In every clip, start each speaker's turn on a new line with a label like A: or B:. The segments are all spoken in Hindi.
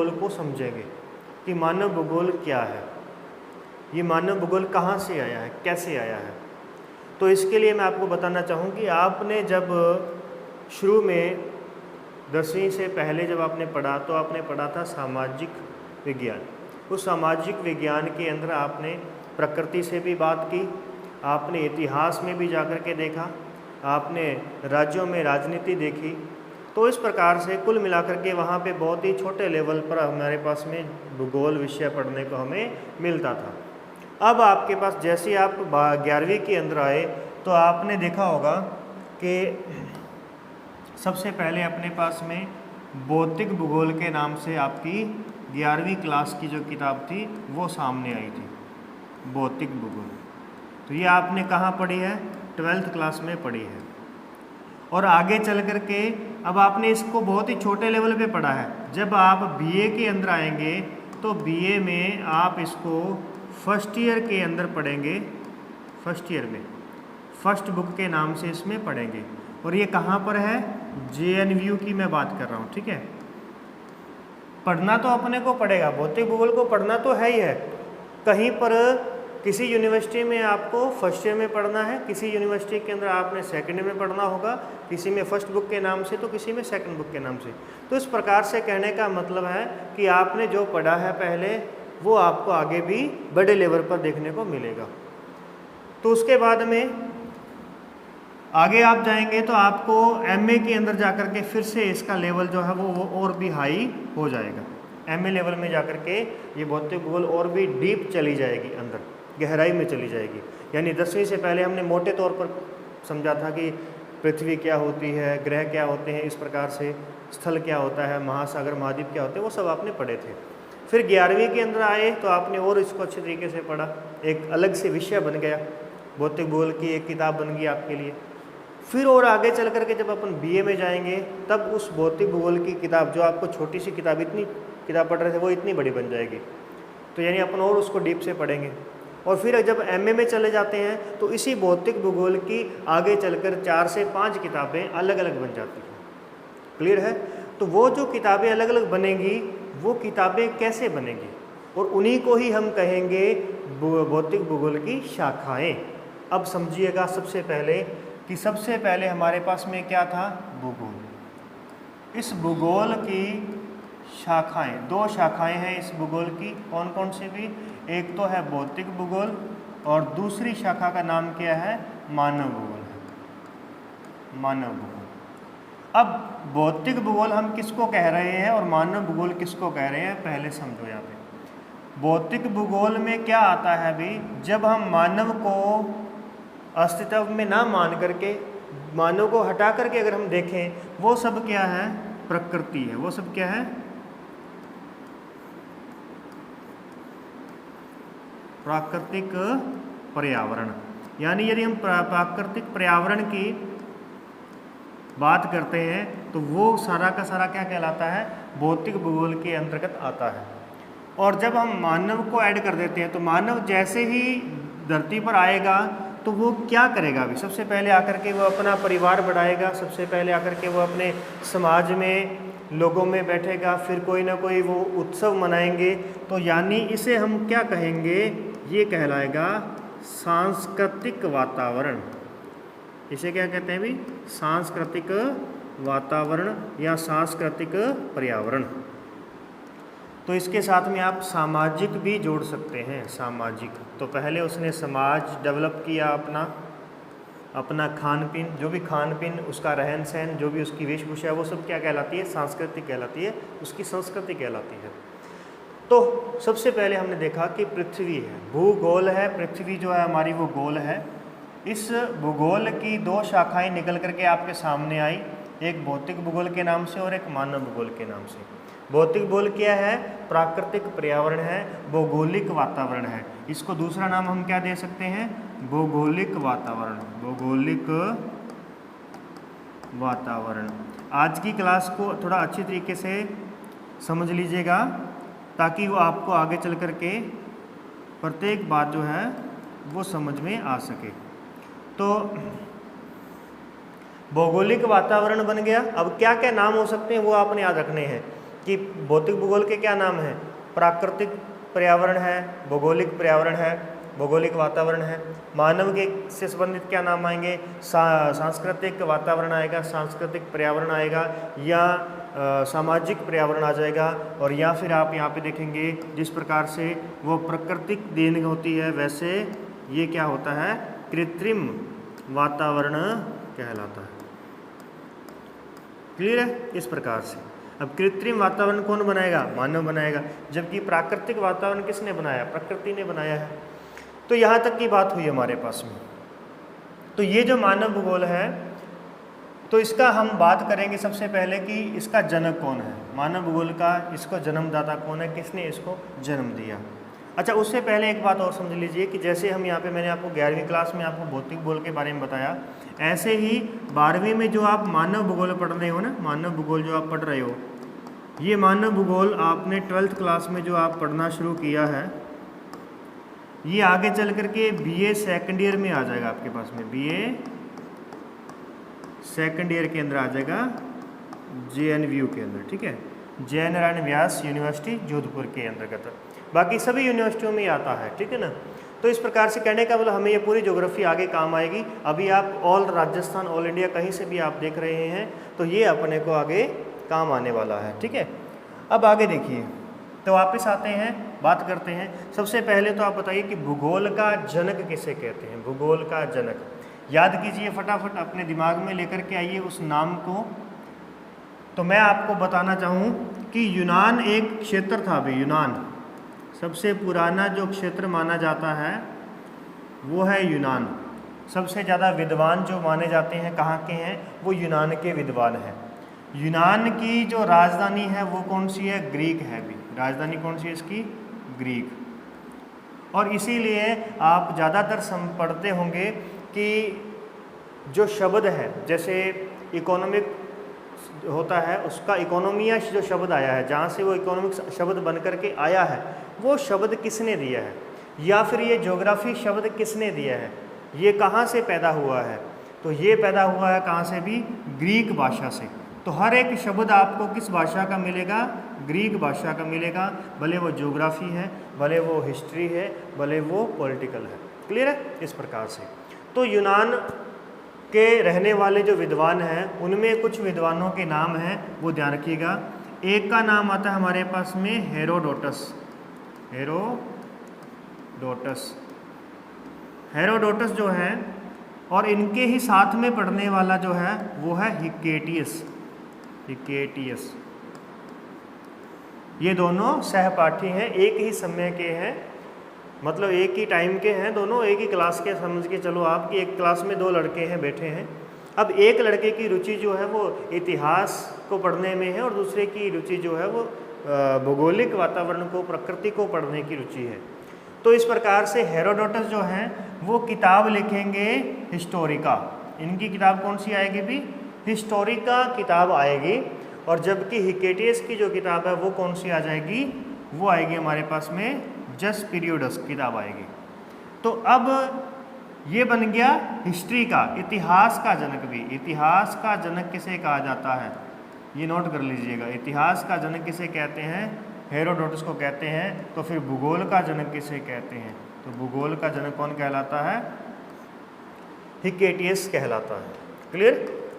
A: भूगोल को समझेंगे कि मानव भूगोल क्या है, ये मानव भूगोल कहाँ से आया है, कैसे आया है। तो इसके लिए मैं आपको बताना चाहूँ कि आपने जब शुरू में 10वीं से पहले जब आपने पढ़ा तो आपने पढ़ा था सामाजिक विज्ञान। उस सामाजिक विज्ञान के अंदर आपने प्रकृति से भी बात की, आपने इतिहास में भी जाकर के देखा, आपने राज्यों में राजनीति देखी। तो इस प्रकार से कुल मिलाकर के वहाँ पे बहुत ही छोटे लेवल पर हमारे पास में भूगोल विषय पढ़ने को हमें मिलता था। अब आपके पास जैसे आप 11वीं के अंदर आए तो आपने देखा होगा कि सबसे पहले अपने पास में भौतिक भूगोल के नाम से आपकी 11वीं क्लास की जो किताब थी वो सामने आई थी, भौतिक भूगोल। तो ये आपने कहाँ पढ़ी है? 12th क्लास में पढ़ी है। और आगे चल कर के अब आपने इसको बहुत ही छोटे लेवल पे पढ़ा है। जब आप बीए के अंदर आएंगे तो बीए में आप इसको फर्स्ट ईयर के अंदर पढ़ेंगे, फर्स्ट ईयर में फर्स्ट बुक के नाम से इसमें पढ़ेंगे। और ये कहाँ पर है? JNU की मैं बात कर रहा हूँ, ठीक है। पढ़ना तो अपने को पड़ेगा, भौतिक भूगोल को पढ़ना तो है ही है। कहीं पर किसी यूनिवर्सिटी में आपको फर्स्ट ईयर में पढ़ना है, किसी यूनिवर्सिटी के अंदर आपने सेकंड ईयर में पढ़ना होगा, किसी में फर्स्ट बुक के नाम से तो किसी में सेकंड बुक के नाम से। तो इस प्रकार से कहने का मतलब है कि आपने जो पढ़ा है पहले वो आपको आगे भी बड़े लेवल पर देखने को मिलेगा। तो उसके बाद में आगे आप जाएंगे तो आपको MA के अंदर जाकर के फिर से इसका लेवल जो है वो और भी हाई हो जाएगा। MA लेवल में जाकर के ये भौतिक भूगोल और भी डीप चली जाएगी, अंदर गहराई में चली जाएगी। यानी 10वीं से पहले हमने मोटे तौर पर समझा था कि पृथ्वी क्या होती है, ग्रह क्या होते हैं, इस प्रकार से स्थल क्या होता है, महासागर महाद्वीप क्या होते हैं, वो सब आपने पढ़े थे। फिर 11वीं के अंदर आए तो आपने और इसको अच्छे तरीके से पढ़ा, एक अलग से विषय बन गया, भौतिक भूगोल की एक किताब बन गई आपके लिए। फिर और आगे चल करके जब अपन BA में जाएंगे तब उस भौतिक भूगोल की किताब, जो आपको छोटी सी किताब, इतनी किताब पढ़ रहे थे, वो इतनी बड़ी बन जाएगी। तो यानी अपन और उसको डीप से पढ़ेंगे। और फिर जब MA में चले जाते हैं तो इसी भौतिक भूगोल की आगे चलकर 4 से 5 किताबें अलग अलग बन जाती हैं। क्लियर है? तो वो जो किताबें अलग अलग बनेंगी वो किताबें कैसे बनेंगी, और उन्हीं को ही हम कहेंगे भौतिक भूगोल की शाखाएं। अब समझिएगा सबसे पहले कि सबसे पहले हमारे पास में क्या था? भूगोल। इस भूगोल की शाखाएं, 2 शाखाएं हैं इस भूगोल की, कौन कौन सी भी? एक तो है भौतिक भूगोल और दूसरी शाखा का नाम क्या है? मानव भूगोल है, मानव भूगोल। अब भौतिक भूगोल हम किसको कह रहे हैं और मानव भूगोल किसको कह रहे हैं, पहले समझो। यहाँ पे भौतिक भूगोल में क्या आता है अभी? जब हम मानव को अस्तित्व में ना मान करके, मानव को हटा करके अगर हम देखें, वो सब क्या है? प्रकृति है। वो सब क्या है? प्राकृतिक पर्यावरण। यानी यदि हम प्राकृतिक पर्यावरण की बात करते हैं तो वो सारा का सारा क्या कहलाता है? भौतिक भूगोल के अंतर्गत आता है। और जब हम मानव को ऐड कर देते हैं तो मानव जैसे ही धरती पर आएगा तो वो क्या करेगा? अभी सबसे पहले आकर के वो अपना परिवार बढ़ाएगा, सबसे पहले आकर के वो अपने समाज में लोगों में बैठेगा, फिर कोई ना कोई वो उत्सव मनाएंगे। तो यानी इसे हम क्या कहेंगे? ये कहलाएगा सांस्कृतिक वातावरण। इसे क्या कहते हैं भी? सांस्कृतिक वातावरण या सांस्कृतिक पर्यावरण। तो इसके साथ में आप सामाजिक भी जोड़ सकते हैं, सामाजिक। तो पहले उसने समाज डेवलप किया, अपना खान पीन, जो भी खान पीन, उसका रहन सहन, जो भी उसकी वेशभूषा है, वो सब क्या कहलाती है? सांस्कृतिक कहलाती है, उसकी संस्कृति कहलाती है। तो सबसे पहले हमने देखा कि पृथ्वी है, भूगोल है, पृथ्वी जो है हमारी वो गोल है। इस भूगोल की 2 शाखाएं निकल करके आपके सामने आई, एक भौतिक भूगोल के नाम से और एक मानव भूगोल के नाम से। भौतिक भूगोल क्या है? प्राकृतिक पर्यावरण है, भौगोलिक वातावरण है। इसको दूसरा नाम हम क्या दे सकते हैं? भौगोलिक वातावरण, भौगोलिक वातावरण। आज की क्लास को थोड़ा अच्छी तरीके से समझ लीजिएगा ताकि वो आपको आगे चल कर के प्रत्येक बात जो है वो समझ में आ सके। तो भौगोलिक वातावरण बन गया। अब क्या क्या नाम हो सकते हैं वो आपने याद रखने हैं कि भौतिक भूगोल के क्या नाम हैं? प्राकृतिक पर्यावरण है, भौगोलिक पर्यावरण है, भौगोलिक वातावरण है। मानव के से संबंधित क्या नाम आएंगे? सांस्कृतिक वातावरण आएगा, सांस्कृतिक पर्यावरण आएगा, या सामाजिक पर्यावरण आ जाएगा। और या फिर आप यहाँ पे देखेंगे जिस प्रकार से वो प्राकृतिक देन होती है, वैसे ये क्या होता है? कृत्रिम वातावरण कहलाता है। क्लियर है? इस प्रकार से अब कृत्रिम वातावरण कौन बनाएगा? मानव बनाएगा। जबकि प्राकृतिक वातावरण किसने बनाया? प्रकृति ने बनाया है। तो यहाँ तक की बात हुई हमारे पास में। तो ये जो मानव भूगोल है, तो इसका हम बात करेंगे सबसे पहले कि इसका जनक कौन है, मानव भूगोल का इसको जन्मदाता कौन है, किसने इसको जन्म दिया। अच्छा, उससे पहले एक बात और समझ लीजिए कि जैसे हम यहाँ पे मैंने आपको 11वीं क्लास में आपको भौतिक भूगोल के बारे में बताया, ऐसे ही 12वीं में जो आप मानव भूगोल पढ़ रहे हो ना, मानव भूगोल जो आप पढ़ रहे हो, ये मानव भूगोल आपने 12th क्लास में जो आप पढ़ना शुरू किया है, ये आगे चल करके BA सेकेंड ईयर में आ जाएगा आपके पास में। BA सेकेंड ईयर के अंदर आ जाएगा, JNVU के अंदर, ठीक है, जय नारायण व्यास यूनिवर्सिटी जोधपुर के अंतर्गत। बाकी सभी यूनिवर्सिटियों में आता है, ठीक है ना। तो इस प्रकार से कहने का मतलब हमें ये पूरी ज्योग्राफी आगे काम आएगी। अभी आप ऑल राजस्थान, ऑल इंडिया कहीं से भी आप देख रहे हैं तो ये अपने को आगे काम आने वाला है, ठीक है। अब आगे देखिए, तो वापस आते हैं, बात करते हैं। सबसे पहले तो आप बताइए कि भूगोल का जनक किसे कहते हैं? भूगोल का जनक याद कीजिए, फटाफट अपने दिमाग में लेकर के आइए उस नाम को। तो मैं आपको बताना चाहूँ कि यूनान एक क्षेत्र था। अभी यूनान सबसे पुराना जो क्षेत्र माना जाता है वो है यूनान। सबसे ज़्यादा विद्वान जो माने जाते हैं कहाँ के हैं? वो यूनान के विद्वान हैं। यूनान की जो राजधानी है वो कौन सी है? ग्रीक है। अभी राजधानी कौन सी है इसकी? ग्रीक। और इसीलिए आप ज़्यादातर पढ़ते होंगे कि जो शब्द है, जैसे इकोनॉमिक होता है, उसका इकोनॉमिया जो शब्द आया है, जहाँ से वो इकोनॉमिक शब्द बन करके आया है, वो शब्द किसने दिया है? या फिर ये ज्योग्राफी शब्द किसने दिया है? ये कहाँ से पैदा हुआ है? तो ये पैदा हुआ है कहाँ से? भी ग्रीक भाषा से। तो हर एक शब्द आपको किस भाषा का मिलेगा? ग्रीक भाषा का मिलेगा। भले वो ज्योग्राफी है, भले वो हिस्ट्री है, भले वो पॉलिटिकल है। क्लियर है? इस प्रकार से तो यूनान के रहने वाले जो विद्वान हैं, उनमें कुछ विद्वानों के नाम हैं, वो ध्यान रखिएगा। एक का नाम आता है हमारे पास में हेरोडोटस। हेरोडोटस जो है, और इनके ही साथ में पढ़ने वाला जो है वो है हिकेटियस। ये दोनों सहपाठी हैं, एक ही समय के हैं, मतलब एक ही टाइम के हैं, दोनों एक ही क्लास के। समझ के चलो आप कि एक क्लास में दो लड़के हैं, बैठे हैं। अब एक लड़के की रुचि जो है वो इतिहास को पढ़ने में है, और दूसरे की रुचि जो है वो भौगोलिक वातावरण को, प्रकृति को पढ़ने की रुचि है। तो इस प्रकार से हेरोडोटस जो हैं वो किताब लिखेंगे हिस्टोरिका। इनकी किताब कौन सी आएगी? भी हिस्टोरिका किताब आएगी। और जबकि हिकेटियस की जो किताब है वो कौन सी आ जाएगी? वो आएगी हमारे पास में जस पीरियडस किताब आएगी। तो अब ये बन गया हिस्ट्री का, इतिहास का जनक भी। इतिहास का जनक किसे कहा जाता है? ये नोट कर लीजिएगा। इतिहास का जनक किसे कहते हैं? हेरोडोटस को कहते हैं। तो फिर भूगोल का जनक किसे कहते हैं? तो भूगोल का जनक कौन कहलाता है? हिकेटियस कहलाता है। क्लियर?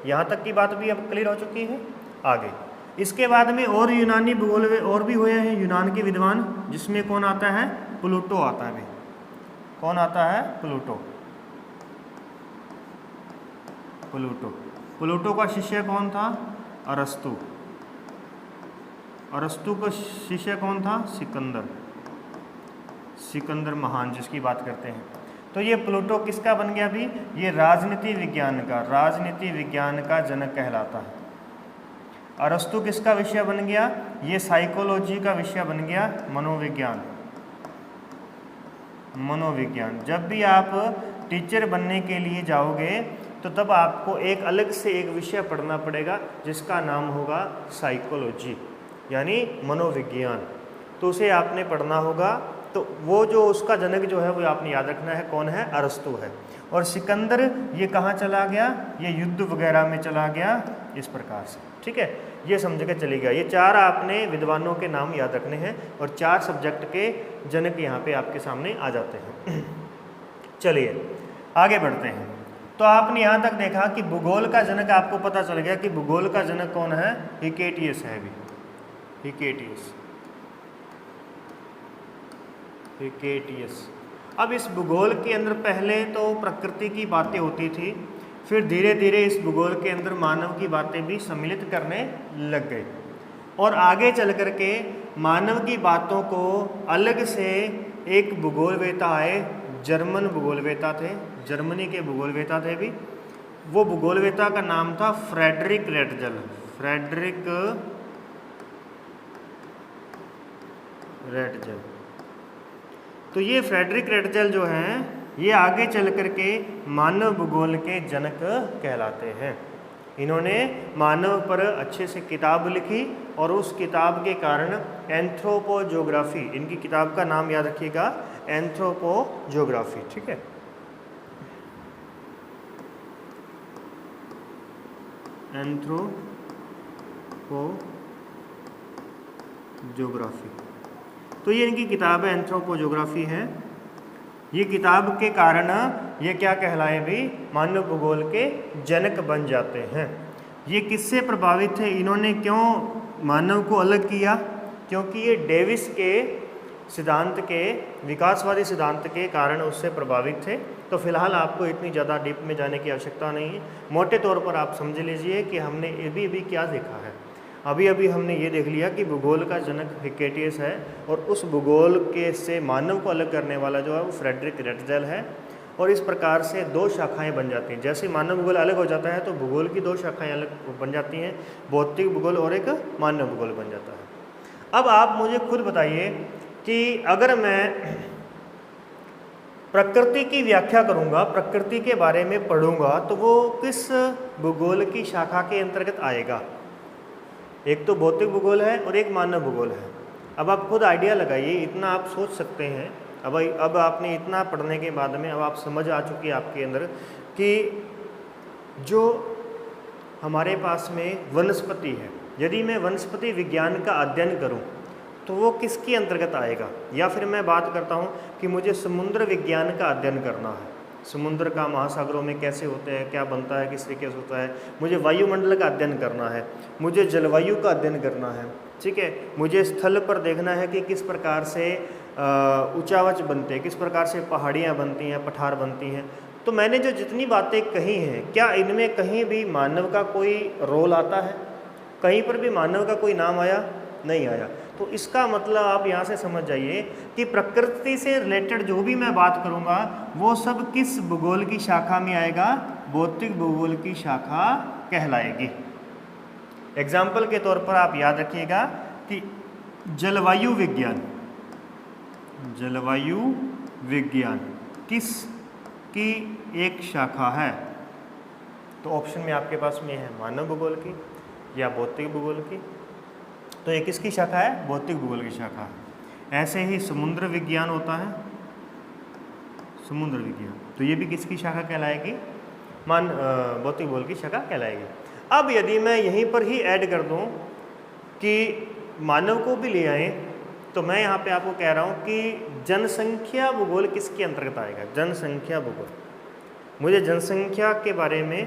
A: यहाँ तक की बात भी अब क्लियर हो चुकी है। आगे इसके बाद में और यूनानी भूगोल और भी हुए हैं यूनान के विद्वान, जिसमें कौन आता है? प्लूटो आता है। भी कौन आता है? प्लूटो का शिष्य कौन था? अरस्तु। अरस्तु का शिष्य कौन था? सिकंदर महान, जिसकी बात करते हैं। तो ये प्लूटो किसका बन गया? भी ये राजनीति विज्ञान का जनक कहलाता है। अरस्तु किसका विषय बन गया? ये साइकोलॉजी का विषय बन गया, मनोविज्ञान। जब भी आप टीचर बनने के लिए जाओगे तो तब आपको एक अलग से एक विषय पढ़ना पड़ेगा, जिसका नाम होगा साइकोलॉजी, यानी मनोविज्ञान। तो उसे आपने पढ़ना होगा। तो वो जो उसका जनक जो है वो आपने याद रखना है, कौन है? अरस्तु है। और सिकंदर ये कहाँ चला गया? ये युद्ध वगैरह में चला गया, इस प्रकार से। ठीक है, ये समझ के चलिएगा। ये 4 आपने विद्वानों के नाम याद रखने हैं और 4 सब्जेक्ट के जनक यहाँ पे आपके सामने आ जाते हैं। चलिए आगे बढ़ते हैं। तो आपने यहाँ तक देखा कि भूगोल का जनक, आपको पता चल गया कि भूगोल का जनक कौन है, हिकेटियस है। भी हिकेटियस। अब इस भूगोल के अंदर पहले तो प्रकृति की बातें होती थी, फिर धीरे धीरे इस भूगोल के अंदर मानव की बातें भी सम्मिलित करने लग गए और आगे चल कर के मानव की बातों को अलग से एक भूगोलवेता आए, जर्मन भूगोलवेता थे, जर्मनी के भूगोलवेता थे भी। वो भूगोलवेता का नाम था फ्रेडरिक रेटजल। तो ये फ्रेडरिक रेटजल जो हैं ये आगे चल कर के मानव भूगोल के जनक कहलाते हैं। इन्होंने मानव पर अच्छे से किताब लिखी और उस किताब के कारण एंथ्रोपोजोग्राफी, इनकी किताब का नाम याद रखिएगा, एंथ्रोपोजोग्राफी, ठीक है। एंथ्रोपोजोग्राफी, तो ये इनकी किताब है, एंथ्रोपोजोग्राफी है। ये किताब के कारण ये क्या कहलाए भी, मानव भूगोल के जनक बन जाते हैं। ये किससे प्रभावित थे, इन्होंने क्यों मानव को अलग किया, क्योंकि ये डेविस के सिद्धांत के, विकासवादी सिद्धांत के कारण उससे प्रभावित थे। तो फिलहाल आपको इतनी ज़्यादा डीप में जाने की आवश्यकता नहीं है। मोटे तौर पर आप समझ लीजिए कि हमने अभी क्या देखा है। अभी हमने ये देख लिया कि भूगोल का जनक हिकेटियस है और उस भूगोल के से मानव को अलग करने वाला जो है वो फ्रेडरिक रेटजल है। और इस प्रकार से 2 शाखाएं बन जाती हैं। जैसे मानव भूगोल अलग हो जाता है तो भूगोल की 2 शाखाएं अलग बन जाती हैं, भौतिक भूगोल और एक मानव भूगोल बन जाता है। अब आप मुझे खुद बताइए कि अगर मैं प्रकृति की व्याख्या करूंगा, प्रकृति के बारे में पढ़ूंगा, तो वो किस भूगोल की शाखा के अंतर्गत आएगा। एक तो भौतिक भूगोल है और एक मानव भूगोल है। अब आप खुद आइडिया लगाइए, इतना आप सोच सकते हैं। अब आपने इतना पढ़ने के बाद में अब आप समझ आ चुकी है आपके अंदर कि जो हमारे पास में वनस्पति है, यदि मैं वनस्पति विज्ञान का अध्ययन करूं तो वो किसके अंतर्गत आएगा। या फिर मैं बात करता हूं कि मुझे समुद्र विज्ञान का अध्ययन करना है, समुद्र का महासागरों में कैसे होते हैं, क्या बनता है, किस तरीके से होता है, मुझे वायुमंडल का अध्ययन करना है, मुझे जलवायु का अध्ययन करना है, ठीक है, मुझे स्थल पर देखना है कि किस प्रकार से ऊंचावच बनते हैं, किस प्रकार से पहाड़ियाँ बनती हैं, पठार बनती हैं। तो मैंने जो जितनी बातें कही हैं, क्या इनमें कहीं भी मानव का कोई रोल आता है, कहीं पर भी मानव का कोई नाम आया, नहीं आया। तो इसका मतलब आप यहाँ से समझ जाइए कि प्रकृति से रिलेटेड जो भी मैं बात करूँगा वो सब किस भूगोल की शाखा में आएगा, भौतिक भूगोल की शाखा कहलाएगी। एग्जाम्पल के तौर पर आप याद रखिएगा कि जलवायु विज्ञान किस की एक शाखा है। तो ऑप्शन में आपके पास में है मानव भूगोल की या भौतिक भूगोल की। तो ये किसकी शाखा है, भौतिक भूगोल की शाखा है। ऐसे ही समुद्र विज्ञान होता है, समुद्र विज्ञान, तो ये भी किसकी शाखा कहलाएगी, भौतिक भूगोल की शाखा कहलाएगी। अब यदि मैं यहीं पर ही ऐड कर दूं कि मानव को भी ले आए, तो मैं यहाँ पे आपको कह रहा हूँ कि जनसंख्या भूगोल किसके अंतर्गत आएगा, जनसंख्या भूगोल। मुझे जनसंख्या के बारे में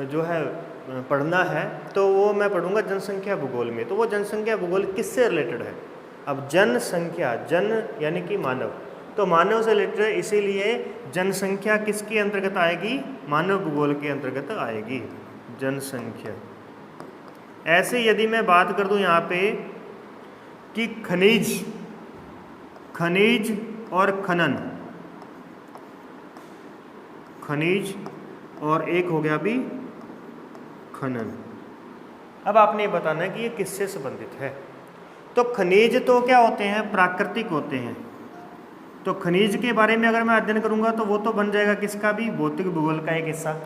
A: जो है पढ़ना है तो वो मैं पढ़ूंगा जनसंख्या भूगोल में। तो वो जनसंख्या भूगोल किससे रिलेटेड है। अब जनसंख्या, जन यानी कि मानव, तो मानव से रिलेटेड है, इसीलिए जनसंख्या किसके अंतर्गत आएगी, मानव भूगोल के अंतर्गत आएगी जनसंख्या। ऐसे यदि मैं बात कर दूं यहाँ पे कि खनिज और खनन, खनिज और एक हो गया भी खनन। अब आपने ये बताना है कि ये किससे संबंधित है। तो खनिज तो क्या होते हैं, प्राकृतिक होते हैं। तो खनिज के बारे में अगर मैं अध्ययन करूंगा तो वो तो बन जाएगा किसका भी, भौतिक भूगोल का एक हिस्सा।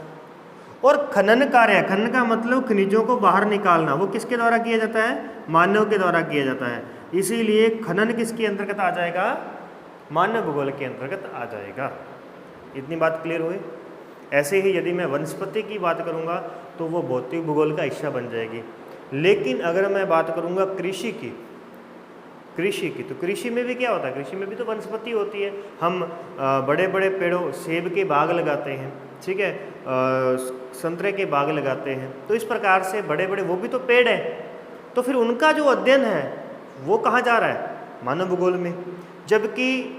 A: और खनन कार्य, खनन का मतलब खनिजों को बाहर निकालना, वो किसके द्वारा किया जाता है, मानव के द्वारा किया जाता है। इसीलिए खनन किसके अंतर्गत आ जाएगा, मानव भूगोल के अंतर्गत आ जाएगा। इतनी बात क्लियर हुई। ऐसे ही यदि मैं वनस्पति की बात करूंगा तो वो भौतिक भूगोल का हिस्सा बन जाएगी। लेकिन अगर मैं बात करूँगा कृषि की, तो कृषि में भी क्या होता है, कृषि में भी तो वनस्पति होती है। हम बड़े बड़े पेड़ों, सेब के बाग लगाते हैं, ठीक है, संतरे के बाग लगाते हैं, तो इस प्रकार से बड़े बड़े वो भी तो पेड़ हैं। तो फिर उनका जो अध्ययन है वो कहाँ जा रहा है, मानव भूगोल में। जबकि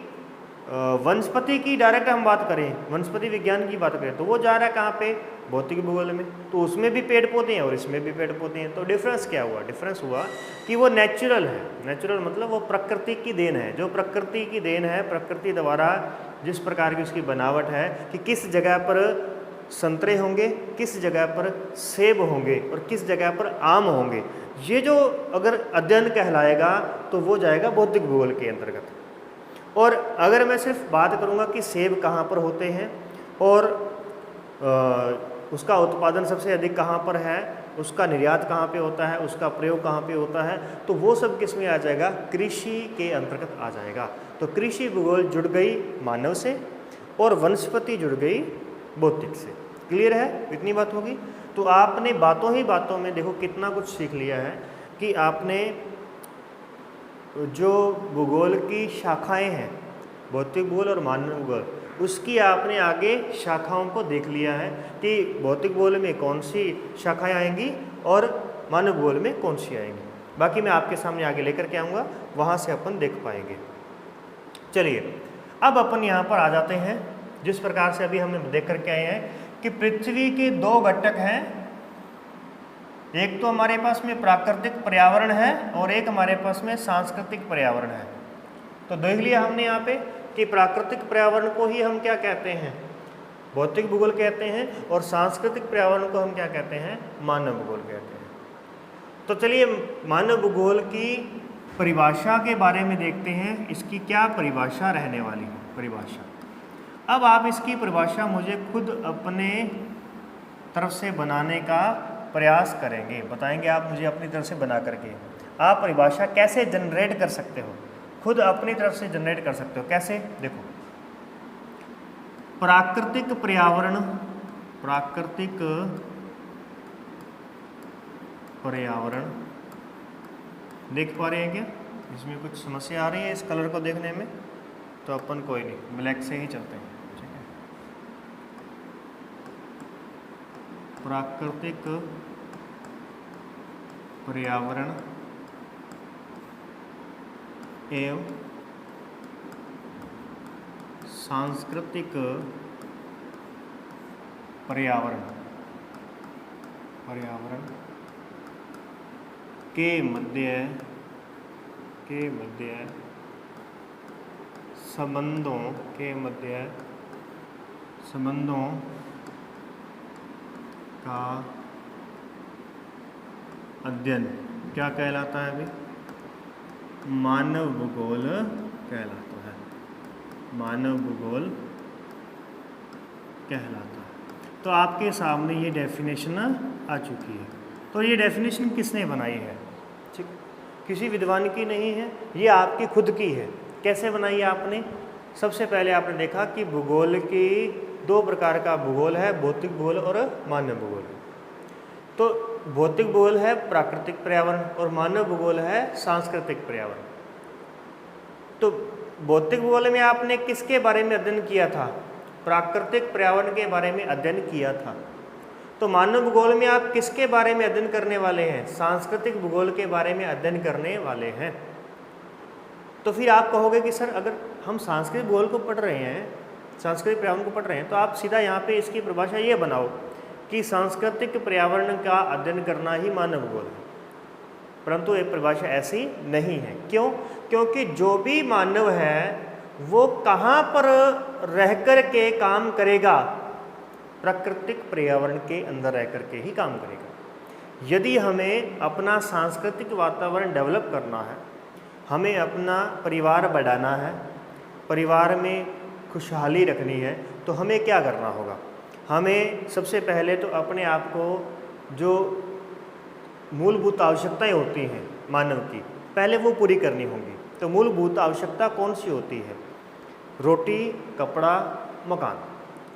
A: वनस्पति की डायरेक्ट हम बात करें, वनस्पति विज्ञान की बात करें, तो वो जा रहा है कहाँ पे, भौतिक भूगोल में। तो उसमें भी पेड़ पौधे हैं और इसमें भी पेड़ पौधे हैं। तो डिफरेंस क्या हुआ, डिफरेंस हुआ कि वो नेचुरल है। नेचुरल मतलब वो प्रकृति की देन है, जो प्रकृति की देन है, प्रकृति द्वारा जिस प्रकार की उसकी बनावट है कि किस जगह पर संतरे होंगे, किस जगह पर सेब होंगे और किस जगह पर आम होंगे, ये जो अगर अध्ययन कहलाएगा तो वो जाएगा भौतिक भूगोल के अंतर्गत। और अगर मैं सिर्फ बात करूँगा कि सेब कहाँ पर होते हैं और उसका उत्पादन सबसे अधिक कहाँ पर है, उसका निर्यात कहाँ पे होता है, उसका प्रयोग कहाँ पे होता है, तो वो सब किस में आ जाएगा, कृषि के अंतर्गत आ जाएगा। तो कृषि भूगोल जुड़ गई मानव से और वनस्पति जुड़ गई भौतिक से। क्लियर है, इतनी बात होगी। तो आपने बातों ही बातों में देखो कितना कुछ सीख लिया है कि आपने जो भूगोल की शाखाएं हैं, भौतिक भूगोल और मानव भूगोल, उसकी आपने आगे शाखाओं को देख लिया है कि भौतिक भूगोल में कौन सी शाखाएं आएंगी और मानव भूगोल में कौन सी आएंगी। बाकी मैं आपके सामने आगे लेकर के आऊँगा, वहाँ से अपन देख पाएंगे। चलिए अब अपन यहाँ पर आ जाते हैं। जिस प्रकार से अभी हमने देख करके आए हैं कि पृथ्वी के दो घटक हैं, एक तो हमारे पास में प्राकृतिक पर्यावरण है और एक हमारे पास में सांस्कृतिक पर्यावरण है। तो देख लिया हमने यहाँ पे कि प्राकृतिक पर्यावरण को ही हम क्या कहते हैं, भौतिक भूगोल कहते हैं, और सांस्कृतिक पर्यावरण को हम क्या कहते हैं, मानव भूगोल कहते हैं। तो चलिए मानव भूगोल की परिभाषा के बारे में देखते हैं, इसकी क्या परिभाषा रहने वाली है। परिभाषा, अब आप इसकी परिभाषा मुझे खुद अपने तरफ से बनाने का प्रयास करेंगे, बताएंगे आप मुझे अपनी तरफ से बना करके। आप परिभाषा कैसे जनरेट कर सकते हो, खुद अपनी तरफ से जनरेट कर सकते हो। कैसे, देखो, प्राकृतिक पर्यावरण, प्राकृतिक पर्यावरण देख पा रहे हैं क्या, इसमें कुछ समस्या आ रही है इस कलर को देखने में, तो अपन कोई नहीं, ब्लैक से ही चलते हैं, ठीक है। प्राकृतिक पर्यावरण एवं सांस्कृतिक पर्यावरण, पर्यावरण के मध्य संबंधों का अध्ययन क्या कहलाता है अभी, मानव भूगोल कहलाता है, मानव भूगोल कहलाता है। तो आपके सामने ये डेफिनेशन आ चुकी है। तो ये डेफिनेशन किसने बनाई है, ठीक, किसी विद्वान की नहीं है, ये आपकी खुद की है। कैसे बनाई है आपने, सबसे पहले आपने देखा कि भूगोल की दो प्रकार का भूगोल है, भौतिक भूगोल और मानव भूगोल। तो भौतिक भूगोल है प्राकृतिक पर्यावरण और मानव भूगोल है सांस्कृतिक पर्यावरण। तो भौतिक भूगोल में आपने किसके बारे में अध्ययन किया था, प्राकृतिक पर्यावरण के बारे में अध्ययन किया था। तो मानव भूगोल में आप किसके बारे में अध्ययन करने वाले हैं, सांस्कृतिक भूगोल के बारे में अध्ययन करने वाले हैं। तो फिर आप कहोगे कि सर अगर हम सांस्कृतिक भूगोल को पढ़ रहे हैं, सांस्कृतिक पर्यावरण को पढ़ रहे हैं, तो आप सीधा यहाँ पे इसकी परिभाषा ये बनाओ कि सांस्कृतिक पर्यावरण का अध्ययन करना ही मानव भूगोल है। परंतु ये परिभाषा ऐसी नहीं है। क्यों? क्योंकि जो भी मानव है वो कहाँ पर रह कर के काम करेगा, प्राकृतिक पर्यावरण के अंदर रह कर के ही काम करेगा। यदि हमें अपना सांस्कृतिक वातावरण डेवलप करना है, हमें अपना परिवार बढ़ाना है, परिवार में खुशहाली रखनी है, तो हमें क्या करना होगा, हमें सबसे पहले तो अपने आप को जो मूलभूत आवश्यकताएं होती हैं मानव की, पहले वो पूरी करनी होंगी। तो मूलभूत आवश्यकता कौन सी होती है, रोटी, कपड़ा, मकान।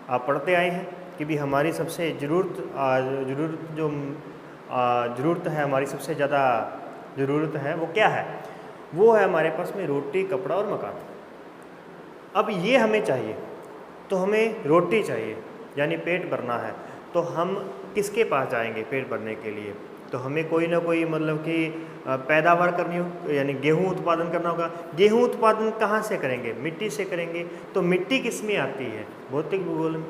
A: आप पढ़ते आए हैं कि भी हमारी सबसे ज़रूरत जो ज़रूरत है, हमारी सबसे ज़्यादा ज़रूरत है, वो क्या है? वो है हमारे पास में रोटी, कपड़ा और मकान। अब ये हमें चाहिए, तो हमें रोटी चाहिए, यानी पेट भरना है, तो हम किसके पास जाएंगे पेट भरने के लिए? तो हमें कोई ना कोई मतलब कि पैदावार करनी हो, यानी गेहूं उत्पादन करना होगा। गेहूं उत्पादन कहाँ से करेंगे? मिट्टी से करेंगे। तो मिट्टी किस में आती है? भौतिक भूगोल में।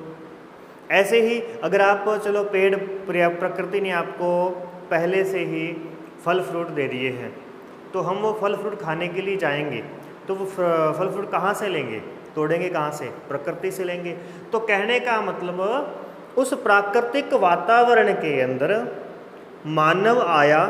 A: ऐसे ही अगर आप चलो पेड़, प्रकृति ने आपको पहले से ही फल फ्रूट दे दिए हैं, तो हम वो फल फ्रूट खाने के लिए जाएंगे, तो वो फल फ्रूट कहाँ से लेंगे? तोड़ेंगे कहाँ से? प्रकृति से लेंगे। तो कहने का मतलब उस प्राकृतिक वातावरण के अंदर मानव आया,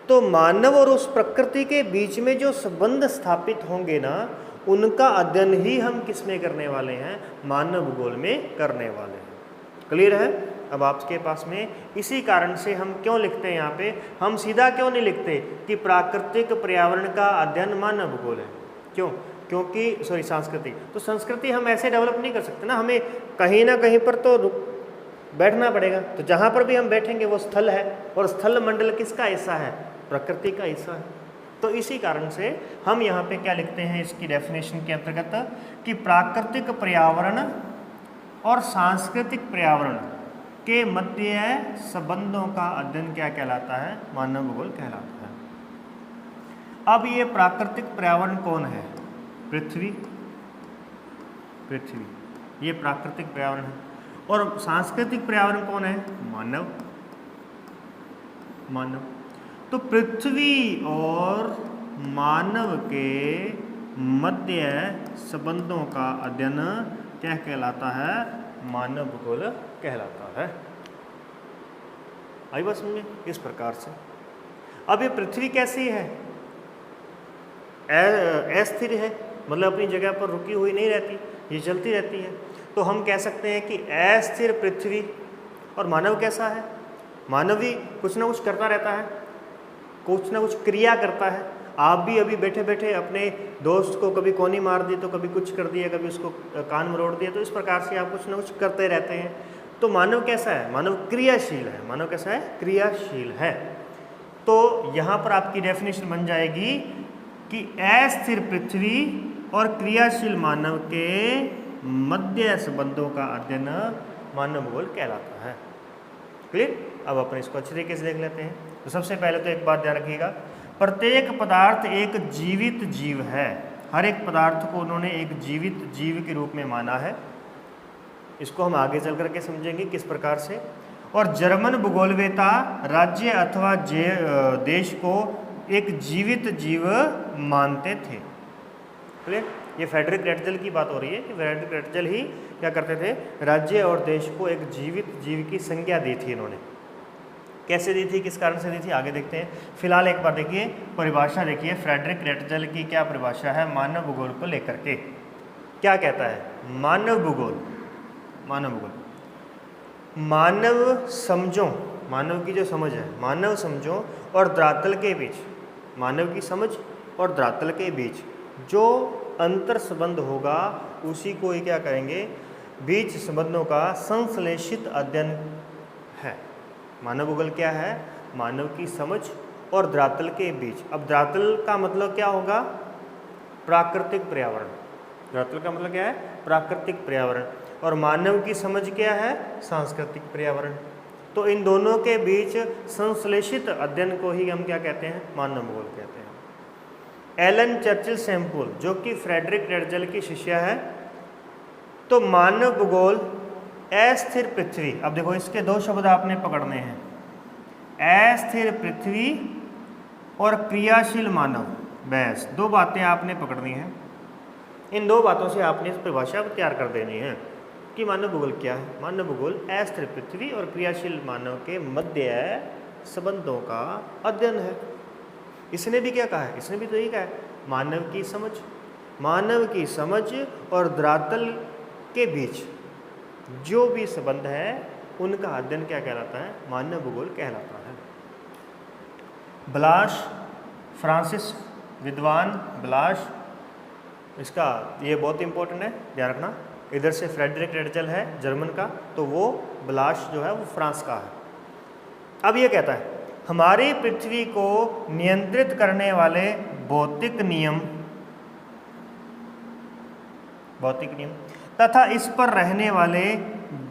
A: तो मानव और उस प्रकृति के बीच में जो संबंध स्थापित होंगे ना, उनका अध्ययन ही हम किस में करने वाले हैं? मानव भूगोल में करने वाले हैं। क्लियर है? अब आपके पास में इसी कारण से हम क्यों लिखते हैं यहाँ पे, हम सीधा क्यों नहीं लिखते कि प्राकृतिक पर्यावरण का अध्ययन मानव भूगोल है? क्यों? क्योंकि संस्कृति, तो संस्कृति हम ऐसे डेवलप नहीं कर सकते ना, हमें कहीं ना कहीं पर तो बैठना पड़ेगा। तो जहाँ पर भी हम बैठेंगे वो स्थल है, और स्थल मंडल किसका हिस्सा है? प्रकृति का हिस्सा है। तो इसी कारण से हम यहाँ पे क्या लिखते हैं इसकी डेफिनेशन के अंतर्गत, कि प्राकृतिक पर्यावरण और सांस्कृतिक पर्यावरण के मध्य संबंधों का अध्ययन क्या कहलाता है? मानव भूगोल कहलाता है। अब ये प्राकृतिक पर्यावरण कौन है? पृथ्वी, ये प्राकृतिक पर्यावरण है। और सांस्कृतिक पर्यावरण कौन है? मानव। तो पृथ्वी और मानव के मध्य संबंधों का अध्ययन क्या कहलाता है? मानव भूगोल कहलाता है। आई बात समझ में? इस प्रकार से अब ये पृथ्वी कैसी है? अस्थिर है, मतलब अपनी जगह पर रुकी हुई नहीं रहती, ये चलती रहती है। तो हम कह सकते हैं कि अस्थिर पृथ्वी। और मानव कैसा है? मानव भी कुछ ना कुछ करता रहता है, कुछ ना कुछ क्रिया करता है। आप भी अभी बैठे बैठे अपने दोस्त को कभी कोनी मार दी, तो कभी कुछ कर दिया, कभी उसको कान मरोड़ दिया, तो इस प्रकार से आप कुछ ना कुछ करते रहते हैं। तो मानव कैसा है? मानव क्रियाशील है। मानव कैसा है? क्रियाशील है। तो यहाँ पर आपकी डेफिनेशन बन जाएगी कि अस्थिर पृथ्वी और क्रियाशील मानव के मध्य संबंधों का अध्ययन मानव भूगोल कहलाता है। क्लियर? अब अपन इसको अच्छे तरीके से देख लेते हैं। तो सबसे पहले तो एक बात ध्यान रखिएगा, प्रत्येक पदार्थ एक जीवित जीव है। हर एक पदार्थ को उन्होंने एक जीवित जीव के रूप में माना है। इसको हम आगे चल करके समझेंगे किस प्रकार से। और जर्मन भूगोलवेता राज्य अथवा देश को एक जीवित जीव मानते थे। क्लियर? ये फ्रेडरिक रेटजल की बात हो रही है कि फ्रेडरिक रेटजल ही क्या करते थे? राज्य और देश को एक जीवित जीव की संज्ञा दी थी इन्होंने। कैसे दी थी, किस कारण से दी थी, आगे देखते हैं। फिलहाल एक बार देखिए परिभाषा, देखिए फ्रेडरिक रेटजल की क्या परिभाषा है मानव भूगोल को लेकर के। क्या कहता है? मानव भूगोल मानव समझो, मानव की जो समझ है, मानव समझो और धरातल के बीच, मानव की समझ और धरातल के बीच जो अंतर संबंध होगा उसी को ही क्या करेंगे? बीच संबंधों का संश्लेषित अध्ययन है। मानव भूगोल क्या है? मानव की समझ और धरातल के बीच। अब धरातल का मतलब क्या होगा? प्राकृतिक पर्यावरण। धरातल का मतलब क्या है? प्राकृतिक पर्यावरण। और मानव की समझ क्या है? सांस्कृतिक पर्यावरण। तो इन दोनों के बीच संश्लेषित अध्ययन को ही हम क्या कहते हैं? मानव भूगोल कहते हैं। एलन चर्चिल सैम्पुल, जो कि फ्रेडरिक रेटजल की शिष्य है, तो मानव भूगोल अस्थिर पृथ्वी। अब देखो इसके दो शब्द आपने पकड़ने हैं, अस्थिर पृथ्वी और क्रियाशील मानव। बस दो बातें आपने पकड़नी हैं। इन दो बातों से आपने इस परिभाषा को तैयार कर देनी है कि मानव भूगोल क्या है। मानव भूगोल अस्थिर पृथ्वी और क्रियाशील मानव के मध्य संबंधों का अध्ययन है। इसने भी क्या कहा है? इसने भी तो यही कहा है, मानव की समझ, मानव की समझ और धरातल के बीच जो भी संबंध है उनका अध्ययन क्या कहलाता है? मानव भूगोल कहलाता है। ब्लाश, फ्रांसिस विद्वान ब्लाश, इसका ये बहुत इंपॉर्टेंट है, ध्यान रखना। इधर से फ्रेडरिक रेटजल है जर्मन का, तो वो ब्लाश जो है वो फ्रांस का है। अब ये कहता है हमारी पृथ्वी को नियंत्रित करने वाले भौतिक नियम तथा इस पर रहने वाले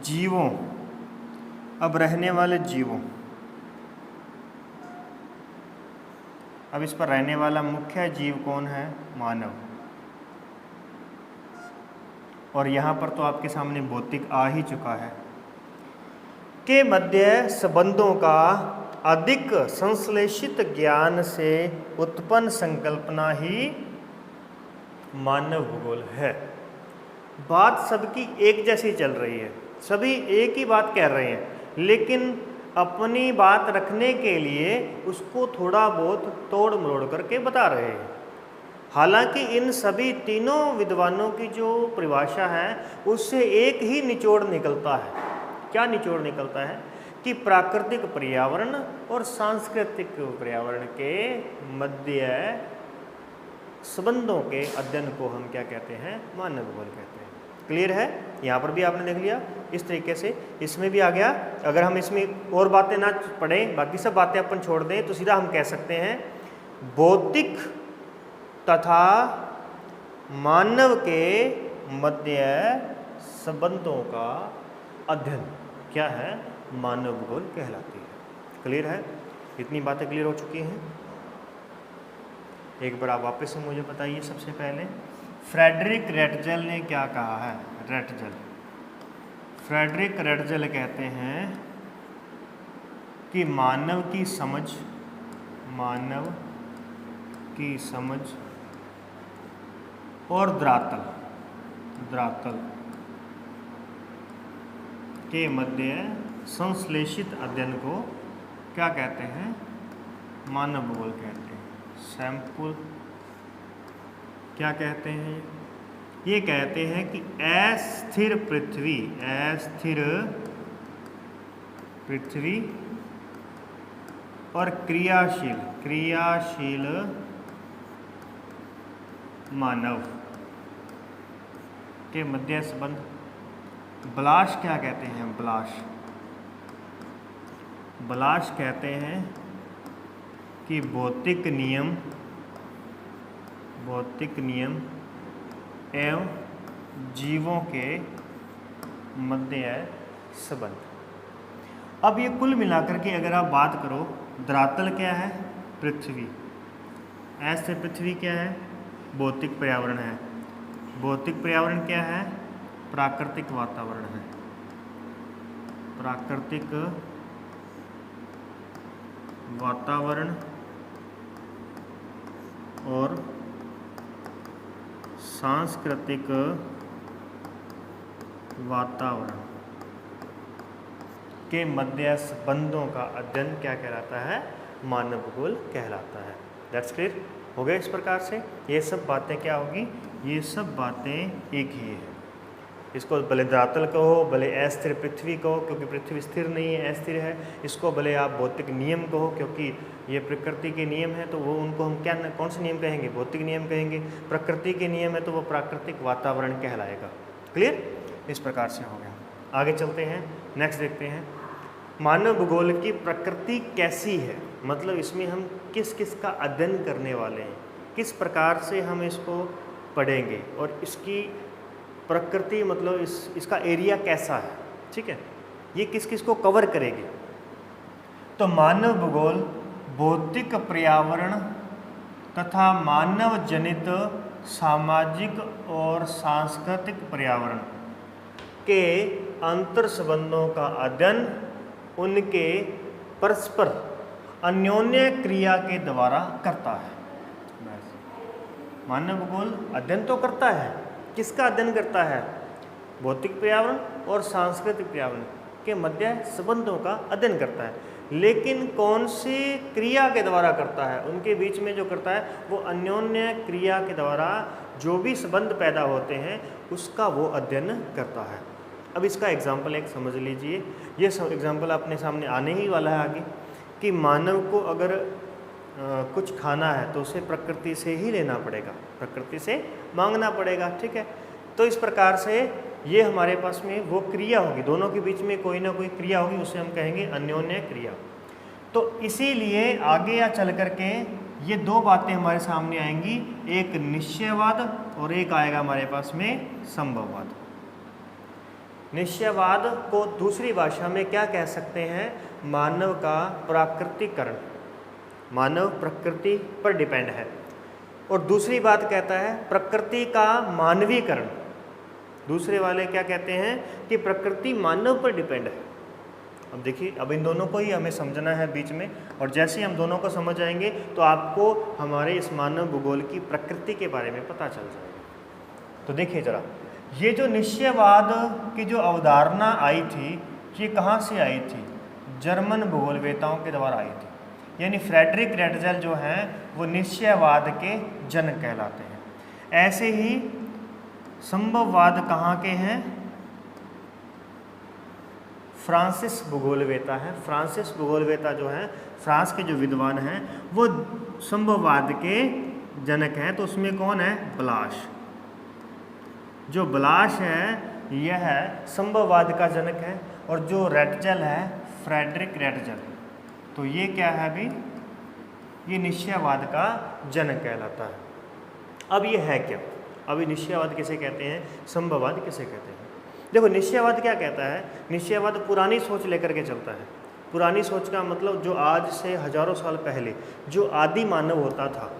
A: जीवों, अब रहने वाले जीवों, अब इस पर रहने वाला मुख्य जीव कौन है? मानव। और यहाँ पर तो आपके सामने भौतिक आ ही चुका है के मध्य संबंधों का अधिक संश्लेषित ज्ञान से उत्पन्न संकल्पना ही मानव भूगोल है। बात सबकी एक जैसी चल रही है, सभी एक ही बात कह रहे हैं, लेकिन अपनी बात रखने के लिए उसको थोड़ा बहुत तोड़ मरोड़ करके बता रहे हैं। हालांकि इन सभी तीनों विद्वानों की जो परिभाषा है उससे एक ही निचोड़ निकलता है। क्या निचोड़ निकलता है? कि प्राकृतिक पर्यावरण और सांस्कृतिक पर्यावरण के मध्य संबंधों के अध्ययन को हम क्या कहते हैं? मानव भूगोल कहते हैं। क्लियर है? यहाँ पर भी आपने देख लिया इस तरीके से, इसमें भी आ गया। अगर हम इसमें और बातें ना पढ़ें, बाकी सब बातें अपन छोड़ दें, तो सीधा हम कह सकते हैं भौतिक तथा मानव के मध्य संबंधों का अध्ययन क्या है? मानव भूगोल कहलाती है। क्लियर है? इतनी बातें क्लियर हो चुकी हैं। एक बार आप वापस से मुझे बताइए। सबसे पहले फ्रेडरिक रेटजल ने क्या कहा है? फ्रेडरिक रेटजल कहते हैं कि मानव की समझ और धरातल के मध्य संश्लेषित अध्ययन को क्या कहते हैं? मानव भूगोल कहते हैं। सैंपल क्या कहते हैं? ये कहते हैं कि अस्थिर पृथ्वी और क्रियाशील मानव के मध्य संबंध। ब्लाश क्या कहते हैं? ब्लाश कहते हैं कि भौतिक नियम एवं जीवों के मध्य संबंध। अब ये कुल मिलाकर के अगर आप बात करो, धरातल क्या है? पृथ्वी। ऐसे पृथ्वी क्या है? भौतिक पर्यावरण है। भौतिक पर्यावरण क्या है? प्राकृतिक वातावरण है। प्राकृतिक वातावरण और सांस्कृतिक वातावरण के मध्य संबंधों का अध्ययन क्या कहलाता है? मानव भूगोल कहलाता है। दैट्स क्लियर हो गया। इस प्रकार से ये सब बातें क्या होगी? ये सब बातें एक ही है। इसको भले धरातल कहो, भले अस्थिर पृथ्वी कहो, क्योंकि पृथ्वी स्थिर नहीं है, अस्थिर है। इसको भले आप भौतिक नियम कहो, क्योंकि ये प्रकृति के नियम है, तो वो उनको हम क्या कौन से नियम कहेंगे? भौतिक नियम कहेंगे। प्रकृति के नियम है तो वो प्राकृतिक वातावरण कहलाएगा। क्लियर? इस प्रकार से हो गया। आगे चलते हैं, नेक्स्ट देखते हैं मानव भूगोल की प्रकृति कैसी है। मतलब इसमें हम किस किस का अध्ययन करने वाले हैं, किस प्रकार से हम इसको पढ़ेंगे और इसकी प्रकृति मतलब इसका एरिया कैसा है। ठीक है, ये किस किस को कवर करेगी। तो मानव भूगोल भौतिक पर्यावरण तथा मानव जनित सामाजिक और सांस्कृतिक पर्यावरण के अंतर संबंधों का अध्ययन उनके परस्पर अन्योन्य क्रिया के द्वारा करता है। मानव भूगोल अध्ययन तो करता है, किसका अध्ययन करता है? भौतिक पर्यावरण और सांस्कृतिक पर्यावरण के मध्य संबंधों का अध्ययन करता है, लेकिन कौन सी क्रिया के द्वारा करता है? उनके बीच में जो करता है वो अन्योन्य क्रिया के द्वारा जो भी संबंध पैदा होते हैं उसका वो अध्ययन करता है। अब इसका एग्जाम्पल एक समझ लीजिए। ये एग्जाम्पल अपने सामने आने ही वाला है आगे, कि मानव को अगर कुछ खाना है तो उसे प्रकृति से ही लेना पड़ेगा, प्रकृति से मांगना पड़ेगा। ठीक है, तो इस प्रकार से ये हमारे पास में वो क्रिया होगी, दोनों के बीच में कोई ना कोई क्रिया होगी, उसे हम कहेंगे अन्योन्य क्रिया। तो इसीलिए आगे या चल करके ये दो बातें हमारे सामने आएंगी, एक निश्चयवाद और एक आएगा हमारे पास में संभववाद। निश्चयवाद को दूसरी भाषा में क्या कह सकते हैं? मानव का प्राकृतिकरण, मानव प्रकृति पर डिपेंड है। और दूसरी बात कहता है प्रकृति का मानवीकरण। दूसरे वाले क्या कहते हैं कि प्रकृति मानव पर डिपेंड है। अब देखिए, अब इन दोनों को ही हमें समझना है बीच में, और जैसे ही हम दोनों को समझ जाएंगे तो आपको हमारे इस मानव भूगोल की प्रकृति के बारे में पता चल जाएगा। तो देखिए जरा, ये जो निश्चयवाद की जो अवधारणा आई थी, ये कहाँ से आई थी? जर्मन भूगोलवेताओं के द्वारा आई थी। यानी फ्रेडरिक रेटजेल जो हैं वो निश्चयवाद के जनक कहलाते हैं। ऐसे ही संभववाद कहाँ के हैं? फ्रांसिस भूगोलवेता है। फ्रांसिस भूगोलवेता जो हैं, फ्रांस के जो विद्वान हैं, वो संभववाद के जनक हैं। तो उसमें कौन है? ब्लाश। जो ब्लाश है यह संभववाद का जनक है, और जो रेटजेल है फ्रेडरिक रेटजेल, तो ये क्या है अभी? ये निश्चयवाद का जनक कहलाता है। अब ये है क्या? अभी निश्चयवाद किसे कहते हैं, संभववाद किसे कहते हैं? देखो, निश्चयवाद क्या कहता है? निश्चयवाद पुरानी सोच लेकर के चलता है। पुरानी सोच का मतलब जो आज से हजारों साल पहले जो आदि मानव होता था,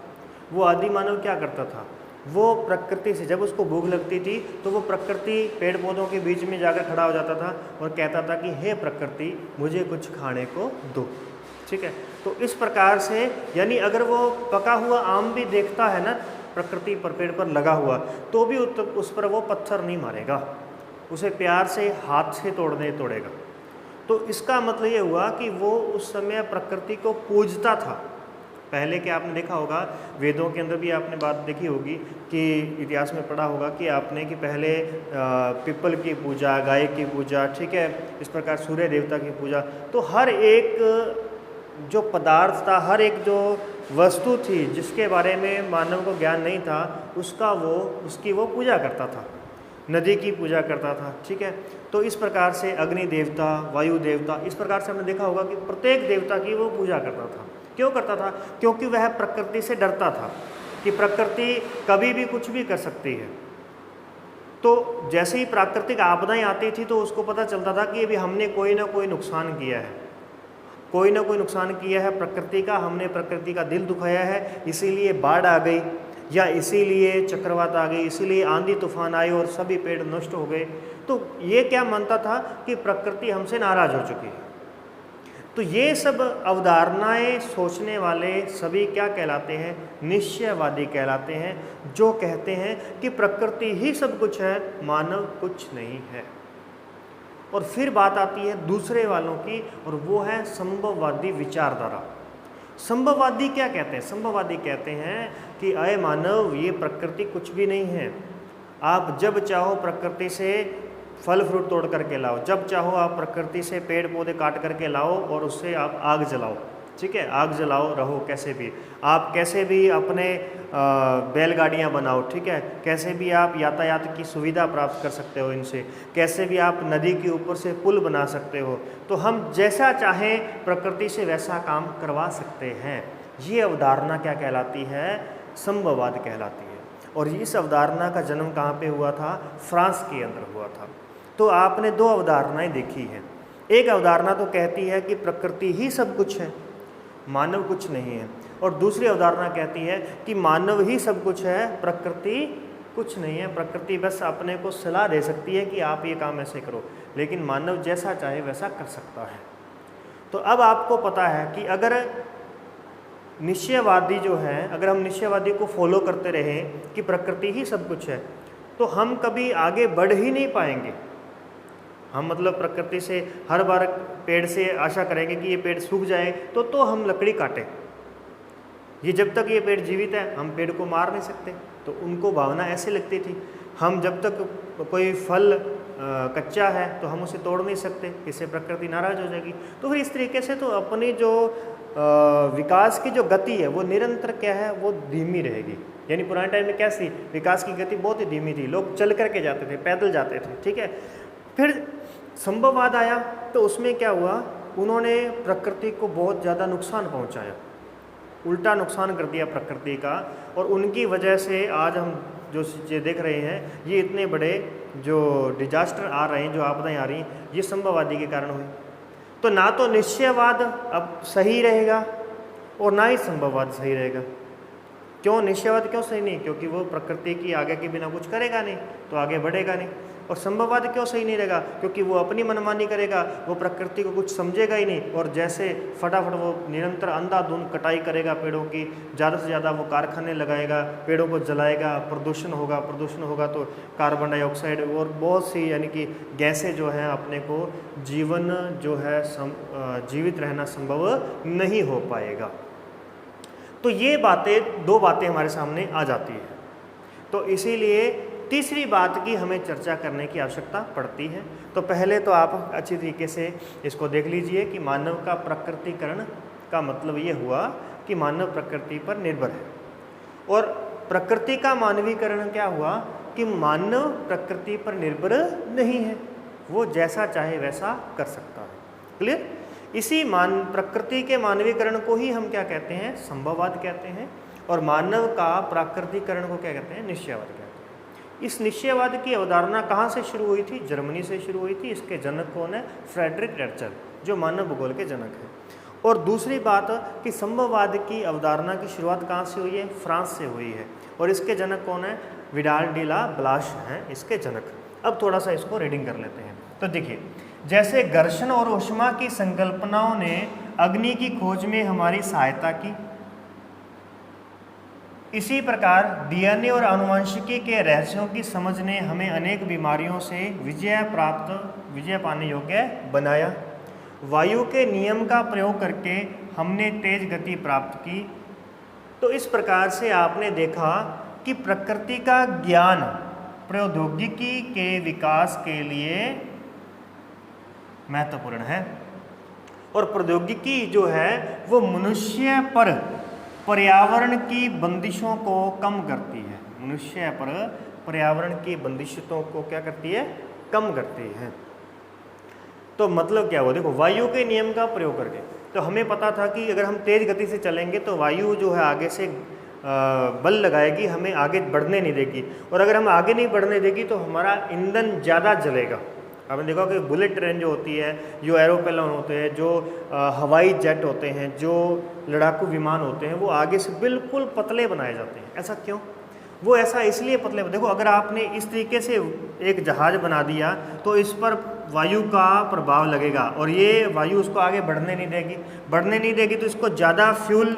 A: वो आदि मानव क्या करता था? वो प्रकृति से, जब उसको भूख लगती थी तो वो प्रकृति पेड़ पौधों के बीच में जाकर खड़ा हो जाता था और कहता था कि हे प्रकृति, मुझे कुछ खाने को दो। ठीक है, तो इस प्रकार से, यानी अगर वो पका हुआ आम भी देखता है ना प्रकृति पर, पेड़ पर लगा हुआ, तो भी उस पर वो पत्थर नहीं मारेगा, उसे प्यार से हाथ से तोड़ेगा। तो इसका मतलब ये हुआ कि वो उस समय प्रकृति को पूजता था। पहले के आपने देखा होगा, वेदों के अंदर भी आपने बात देखी होगी कि इतिहास में पढ़ा होगा कि आपने कि पहले पीपल की पूजा, गाय की पूजा, ठीक है, इस प्रकार सूर्य देवता की पूजा। तो हर एक जो पदार्थ था, हर एक जो वस्तु थी जिसके बारे में मानव को ज्ञान नहीं था, उसकी वो पूजा करता था। नदी की पूजा करता था। ठीक है, तो इस प्रकार से अग्नि देवता, वायु देवता, इस प्रकार से हमने देखा होगा कि प्रत्येक देवता की वो पूजा करता था। क्यों करता था? क्योंकि वह प्रकृति से डरता था कि प्रकृति कभी भी कुछ भी कर सकती है। तो जैसे ही प्राकृतिक आपदाएं आती थी तो उसको पता चलता था कि अभी हमने कोई ना कोई नुकसान किया है, कोई ना कोई नुकसान किया है प्रकृति का, हमने प्रकृति का दिल दुखाया है, इसीलिए बाढ़ आ गई, या इसीलिए चक्रवात आ गई, इसीलिए आंधी तूफान आए और सभी पेड़ नष्ट हो गए। तो ये क्या मानता था कि प्रकृति हमसे नाराज हो चुकी है। तो ये सब अवधारणाएं सोचने वाले सभी क्या कहलाते हैं? निश्चयवादी कहलाते हैं, जो कहते हैं कि प्रकृति ही सब कुछ है, मानव कुछ नहीं है। और फिर बात आती है दूसरे वालों की, और वो है संभववादी विचारधारा। संभववादी क्या कहते हैं? संभववादी कहते हैं कि अय मानव, ये प्रकृति कुछ भी नहीं है। आप जब चाहो प्रकृति से फल फ्रूट तोड़ करके लाओ, जब चाहो आप प्रकृति से पेड़ पौधे काट करके लाओ और उससे आप आग जलाओ। ठीक है, आग जलाओ, रहो कैसे भी, आप कैसे भी अपने बैलगाड़ियाँ बनाओ। ठीक है, कैसे भी आप यातायात की सुविधा प्राप्त कर सकते हो इनसे, कैसे भी आप नदी के ऊपर से पुल बना सकते हो। तो हम जैसा चाहें प्रकृति से वैसा काम करवा सकते हैं। ये अवधारणा क्या कहलाती है? संभववाद कहलाती है। और इस अवधारणा का जन्म कहाँ पे हुआ था? फ्रांस के अंदर हुआ था। तो आपने दो अवधारणाएं देखी हैं। एक अवधारणा तो कहती है कि प्रकृति ही सब कुछ है, मानव कुछ नहीं है। और दूसरी अवधारणा कहती है कि मानव ही सब कुछ है, प्रकृति कुछ नहीं है। प्रकृति बस अपने को सलाह दे सकती है कि आप ये काम ऐसे करो, लेकिन मानव जैसा चाहे वैसा कर सकता है। तो अब आपको पता है कि अगर निश्चयवादी जो है, अगर हम निश्चयवादी को फॉलो करते रहें कि प्रकृति ही सब कुछ है, तो हम कभी आगे बढ़ ही नहीं पाएंगे। हम मतलब प्रकृति से हर बार पेड़ से आशा करेंगे कि ये पेड़ सूख जाए तो हम लकड़ी काटें। ये जब तक ये पेड़ जीवित है हम पेड़ को मार नहीं सकते। तो उनको भावना ऐसे लगती थी, हम जब तक कोई फल कच्चा है तो हम उसे तोड़ नहीं सकते, इससे प्रकृति नाराज हो जाएगी। तो फिर इस तरीके से तो अपनी जो विकास की जो गति है वो निरंतर क्या है, वो धीमी रहेगी। यानी पुराने टाइम में क्या थी, विकास की गति बहुत ही धीमी थी, लोग चल करके जाते थे, पैदल जाते थे। ठीक है, फिर संभववाद आया तो उसमें क्या हुआ उन्होंने प्रकृति को बहुत ज़्यादा नुकसान पहुंचाया, उल्टा नुकसान कर दिया प्रकृति का, और उनकी वजह से आज हम जो चीज़ें देख रहे हैं, ये इतने बड़े जो डिजास्टर आ रहे हैं, जो आपदाएं आ रही हैं, ये संभववादी के कारण हुई। तो ना तो निश्चयवाद अब सही रहेगा और ना ही संभववाद सही रहेगा। क्यों निश्चयवाद क्यों सही नहीं? क्योंकि वो प्रकृति की आज्ञा के बिना कुछ करेगा नहीं, तो आगे बढ़ेगा नहीं। और संभववाद क्यों सही नहीं रहेगा? क्योंकि वो अपनी मनमानी करेगा, वो प्रकृति को कुछ समझेगा ही नहीं, और जैसे फटाफट वो निरंतर अंधाधुंध कटाई करेगा पेड़ों की, ज़्यादा से ज़्यादा वो कारखाने लगाएगा, पेड़ों को जलाएगा, प्रदूषण होगा तो कार्बन डाइऑक्साइड और बहुत सी यानी कि गैसें जो हैं, अपने को जीवन जो है जीवित रहना संभव नहीं हो पाएगा। तो ये बातें, दो बातें हमारे सामने आ जाती है। तो इसीलिए तीसरी बात की हमें चर्चा करने की आवश्यकता पड़ती है। तो पहले तो आप अच्छी तरीके से इसको देख लीजिए कि मानव का प्रकृतिकरण का मतलब ये हुआ कि मानव प्रकृति पर निर्भर है, और प्रकृति का मानवीकरण क्या हुआ कि मानव प्रकृति पर निर्भर नहीं है, वो जैसा चाहे वैसा कर सकता है। क्लियर? इसी प्रकृति के मानवीकरण को ही हम क्या कहते हैं? संभववाद कहते हैं। और मानव का प्राकृतिकरण को क्या कहते हैं? निश्चयवाद कहते हैं। इस निश्चयवाद की अवधारणा कहाँ से शुरू हुई थी? जर्मनी से शुरू हुई थी। इसके जनक कौन है? फ्रेडरिक रेचल, जो मानव भूगोल के जनक हैं। और दूसरी बात कि संभववाद की अवधारणा की शुरुआत कहाँ से हुई है? फ्रांस से हुई है। और इसके जनक कौन है? विडाल डी ला ब्लाश हैं इसके जनक। अब थोड़ा सा इसको रीडिंग कर लेते हैं। तो देखिए, जैसे घर्षण और ऊष्मा की संकल्पनाओं ने अग्नि की खोज में हमारी सहायता की, इसी प्रकार डीएनए और आनुवंशिकी के रहस्यों की समझ ने हमें अनेक बीमारियों से विजय पाने योग्य बनाया। वायु के नियम का प्रयोग करके हमने तेज गति प्राप्त की। तो इस प्रकार से आपने देखा कि प्रकृति का ज्ञान प्रौद्योगिकी के विकास के लिए महत्वपूर्ण है, और प्रौद्योगिकी जो है वो मनुष्य पर पर्यावरण की बंदिशों को कम करती है। मनुष्य पर पर्यावरण की बंदिशों को क्या करती है? कम करती है। तो मतलब क्या हुआ? देखो, वायु के नियम का प्रयोग करके, तो हमें पता था कि अगर हम तेज गति से चलेंगे तो वायु जो है आगे से बल लगाएगी, हमें आगे बढ़ने नहीं देगी, और अगर हम आगे नहीं बढ़ने देगी तो हमारा ईंधन ज़्यादा जलेगा। आपने देखा कि बुलेट ट्रेन जो होती है, जो एरोप्लेन होते हैं, जो हवाई जेट होते हैं, जो लड़ाकू विमान होते हैं, वो आगे से बिल्कुल पतले बनाए जाते हैं। ऐसा क्यों? वो ऐसा इसलिए पतले, देखो अगर आपने इस तरीके से एक जहाज़ बना दिया तो इस पर वायु का प्रभाव लगेगा, और ये वायु उसको आगे बढ़ने नहीं देगी तो इसको ज़्यादा फ्यूल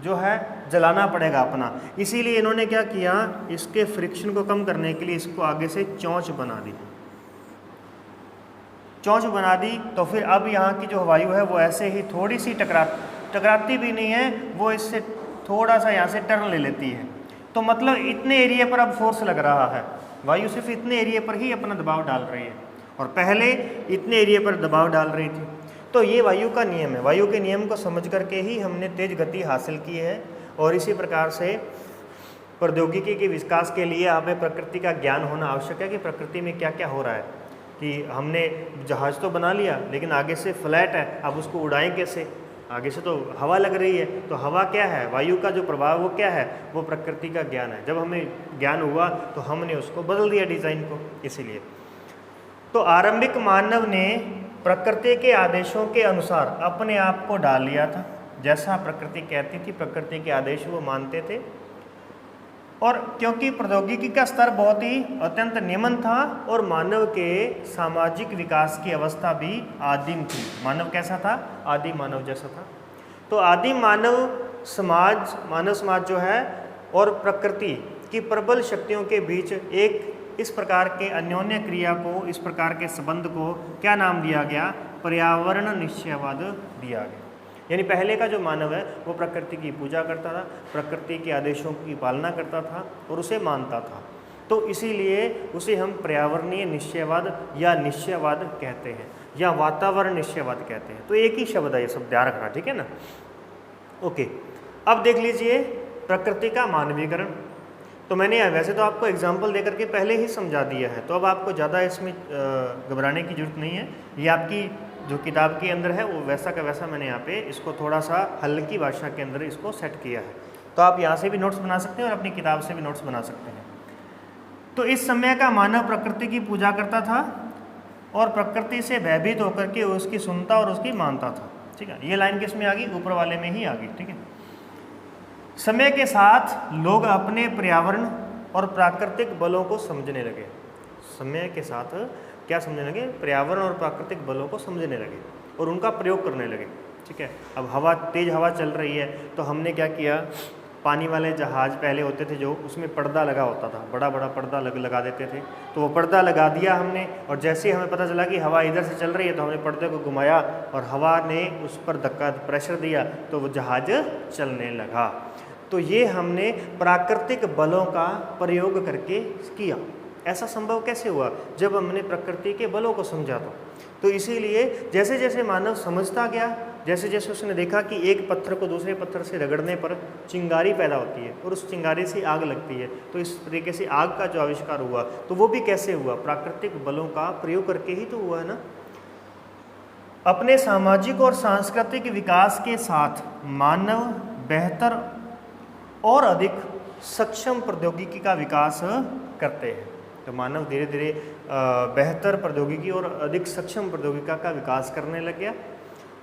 A: जो है जलाना पड़ेगा अपना। इसीलिए इन्होंने क्या किया? इसके फ्रिक्शन को कम करने के लिए इसको आगे से चोंच बना दी। तो फिर अब यहाँ की जो वायु है वो ऐसे ही थोड़ी सी टकराती भी नहीं है, वो इससे थोड़ा सा यहाँ से टर्न ले लेती है। तो मतलब इतने एरिया पर अब फोर्स लग रहा है, वायु सिर्फ इतने एरिया पर ही अपना दबाव डाल रही है, और पहले इतने एरिया पर दबाव डाल रही थी। तो ये वायु का नियम है। वायु के नियम को समझ करके ही हमने तेज गति हासिल की है। और इसी प्रकार से प्रौद्योगिकी के विकास के लिए हमें प्रकृति का ज्ञान होना आवश्यक है कि प्रकृति में क्या क्या हो रहा है। कि हमने जहाज़ तो बना लिया, लेकिन आगे से फ्लैट है, अब उसको उड़ाएं कैसे? आगे से तो हवा लग रही है, तो हवा क्या है? वायु का जो प्रभाव वो क्या है? वो प्रकृति का ज्ञान है। जब हमें ज्ञान हुआ तो हमने उसको बदल दिया डिज़ाइन को। इसीलिए तो आरंभिक मानव ने प्रकृति के आदेशों के अनुसार अपने आप को डाल लिया था। जैसा प्रकृति कहती थी, प्रकृति के आदेश वो मानते थे। और क्योंकि प्रौद्योगिकी का स्तर बहुत ही अत्यंत निम्न था और मानव के सामाजिक विकास की अवस्था भी आदिम थी। मानव कैसा था? आदिम मानव जैसा था। तो आदिम मानव समाज जो है और प्रकृति की प्रबल शक्तियों के बीच एक इस प्रकार के अन्योन्य क्रिया को, इस प्रकार के संबंध को क्या नाम दिया गया? पर्यावरण निश्चयवाद दिया गया। यानी पहले का जो मानव है वो प्रकृति की पूजा करता था, प्रकृति के आदेशों की पालना करता था और उसे मानता था। तो इसीलिए उसे हम पर्यावरणीय निश्चयवाद या निश्चयवाद कहते हैं, या वातावरण निश्चयवाद कहते हैं। तो एक ही शब्द है, ये सब ध्यान रखना, ठीक है ना? ओके, अब देख लीजिए प्रकृति का मानवीकरण। तो मैंने वैसे तो आपको एग्जाम्पल दे करके पहले ही समझा दिया है, तो अब आपको ज़्यादा इसमें घबराने की जरूरत नहीं है। ये आपकी जो किताब के अंदर है वो वैसा का वैसा मैंने यहाँ पे इसको थोड़ा सा हल्की भाषा के अंदर इसको सेट किया है। तो आप यहाँ से भी नोट्स बना सकते हैं और अपनी किताब से भी नोट्स बना सकते हैं। तो इस समय का मानव प्रकृति की पूजा करता था और प्रकृति से भयभीत होकर के उसकी सुनता और उसकी मानता था। ठीक है, ये लाइन किस में आ गई? ऊपर वाले में ही आ गई। ठीक है, समय के साथ लोग अपने पर्यावरण और प्राकृतिक बलों को समझने लगे। समय के साथ क्या समझने लगे? पर्यावरण और प्राकृतिक बलों को समझने लगे और उनका प्रयोग करने लगे। ठीक है, अब हवा, तेज हवा चल रही है तो हमने क्या किया, पानी वाले जहाज़ पहले होते थे जो, उसमें पर्दा लगा होता था, बड़ा बड़ा पर्दा लगा देते थे। तो वो पर्दा लगा दिया हमने, और जैसे ही हमें पता चला कि हवा इधर से चल रही है तो हमने पर्दे को घुमाया और हवा ने उस पर धक्का, प्रेशर दिया तो वो जहाज़ चलने लगा। तो ये हमने प्राकृतिक बलों का प्रयोग करके किया। ऐसा संभव कैसे हुआ? जब हमने प्रकृति के बलों को समझा तो इसीलिए जैसे जैसे मानव समझता गया, जैसे जैसे उसने देखा कि एक पत्थर को दूसरे पत्थर से रगड़ने पर चिंगारी पैदा होती है और उस चिंगारी से आग लगती है, तो इस तरीके से आग का जो आविष्कार हुआ तो वो भी कैसे हुआ? प्राकृतिक बलों का प्रयोग करके ही तो हुआ है ना। अपने सामाजिक और सांस्कृतिक विकास के साथ मानव बेहतर और अधिक सक्षम प्रौद्योगिकी का विकास करते हैं। तो मानव धीरे धीरे बेहतर प्रौद्योगिकी और अधिक सक्षम प्रौद्योगिकी का विकास करने लग गया।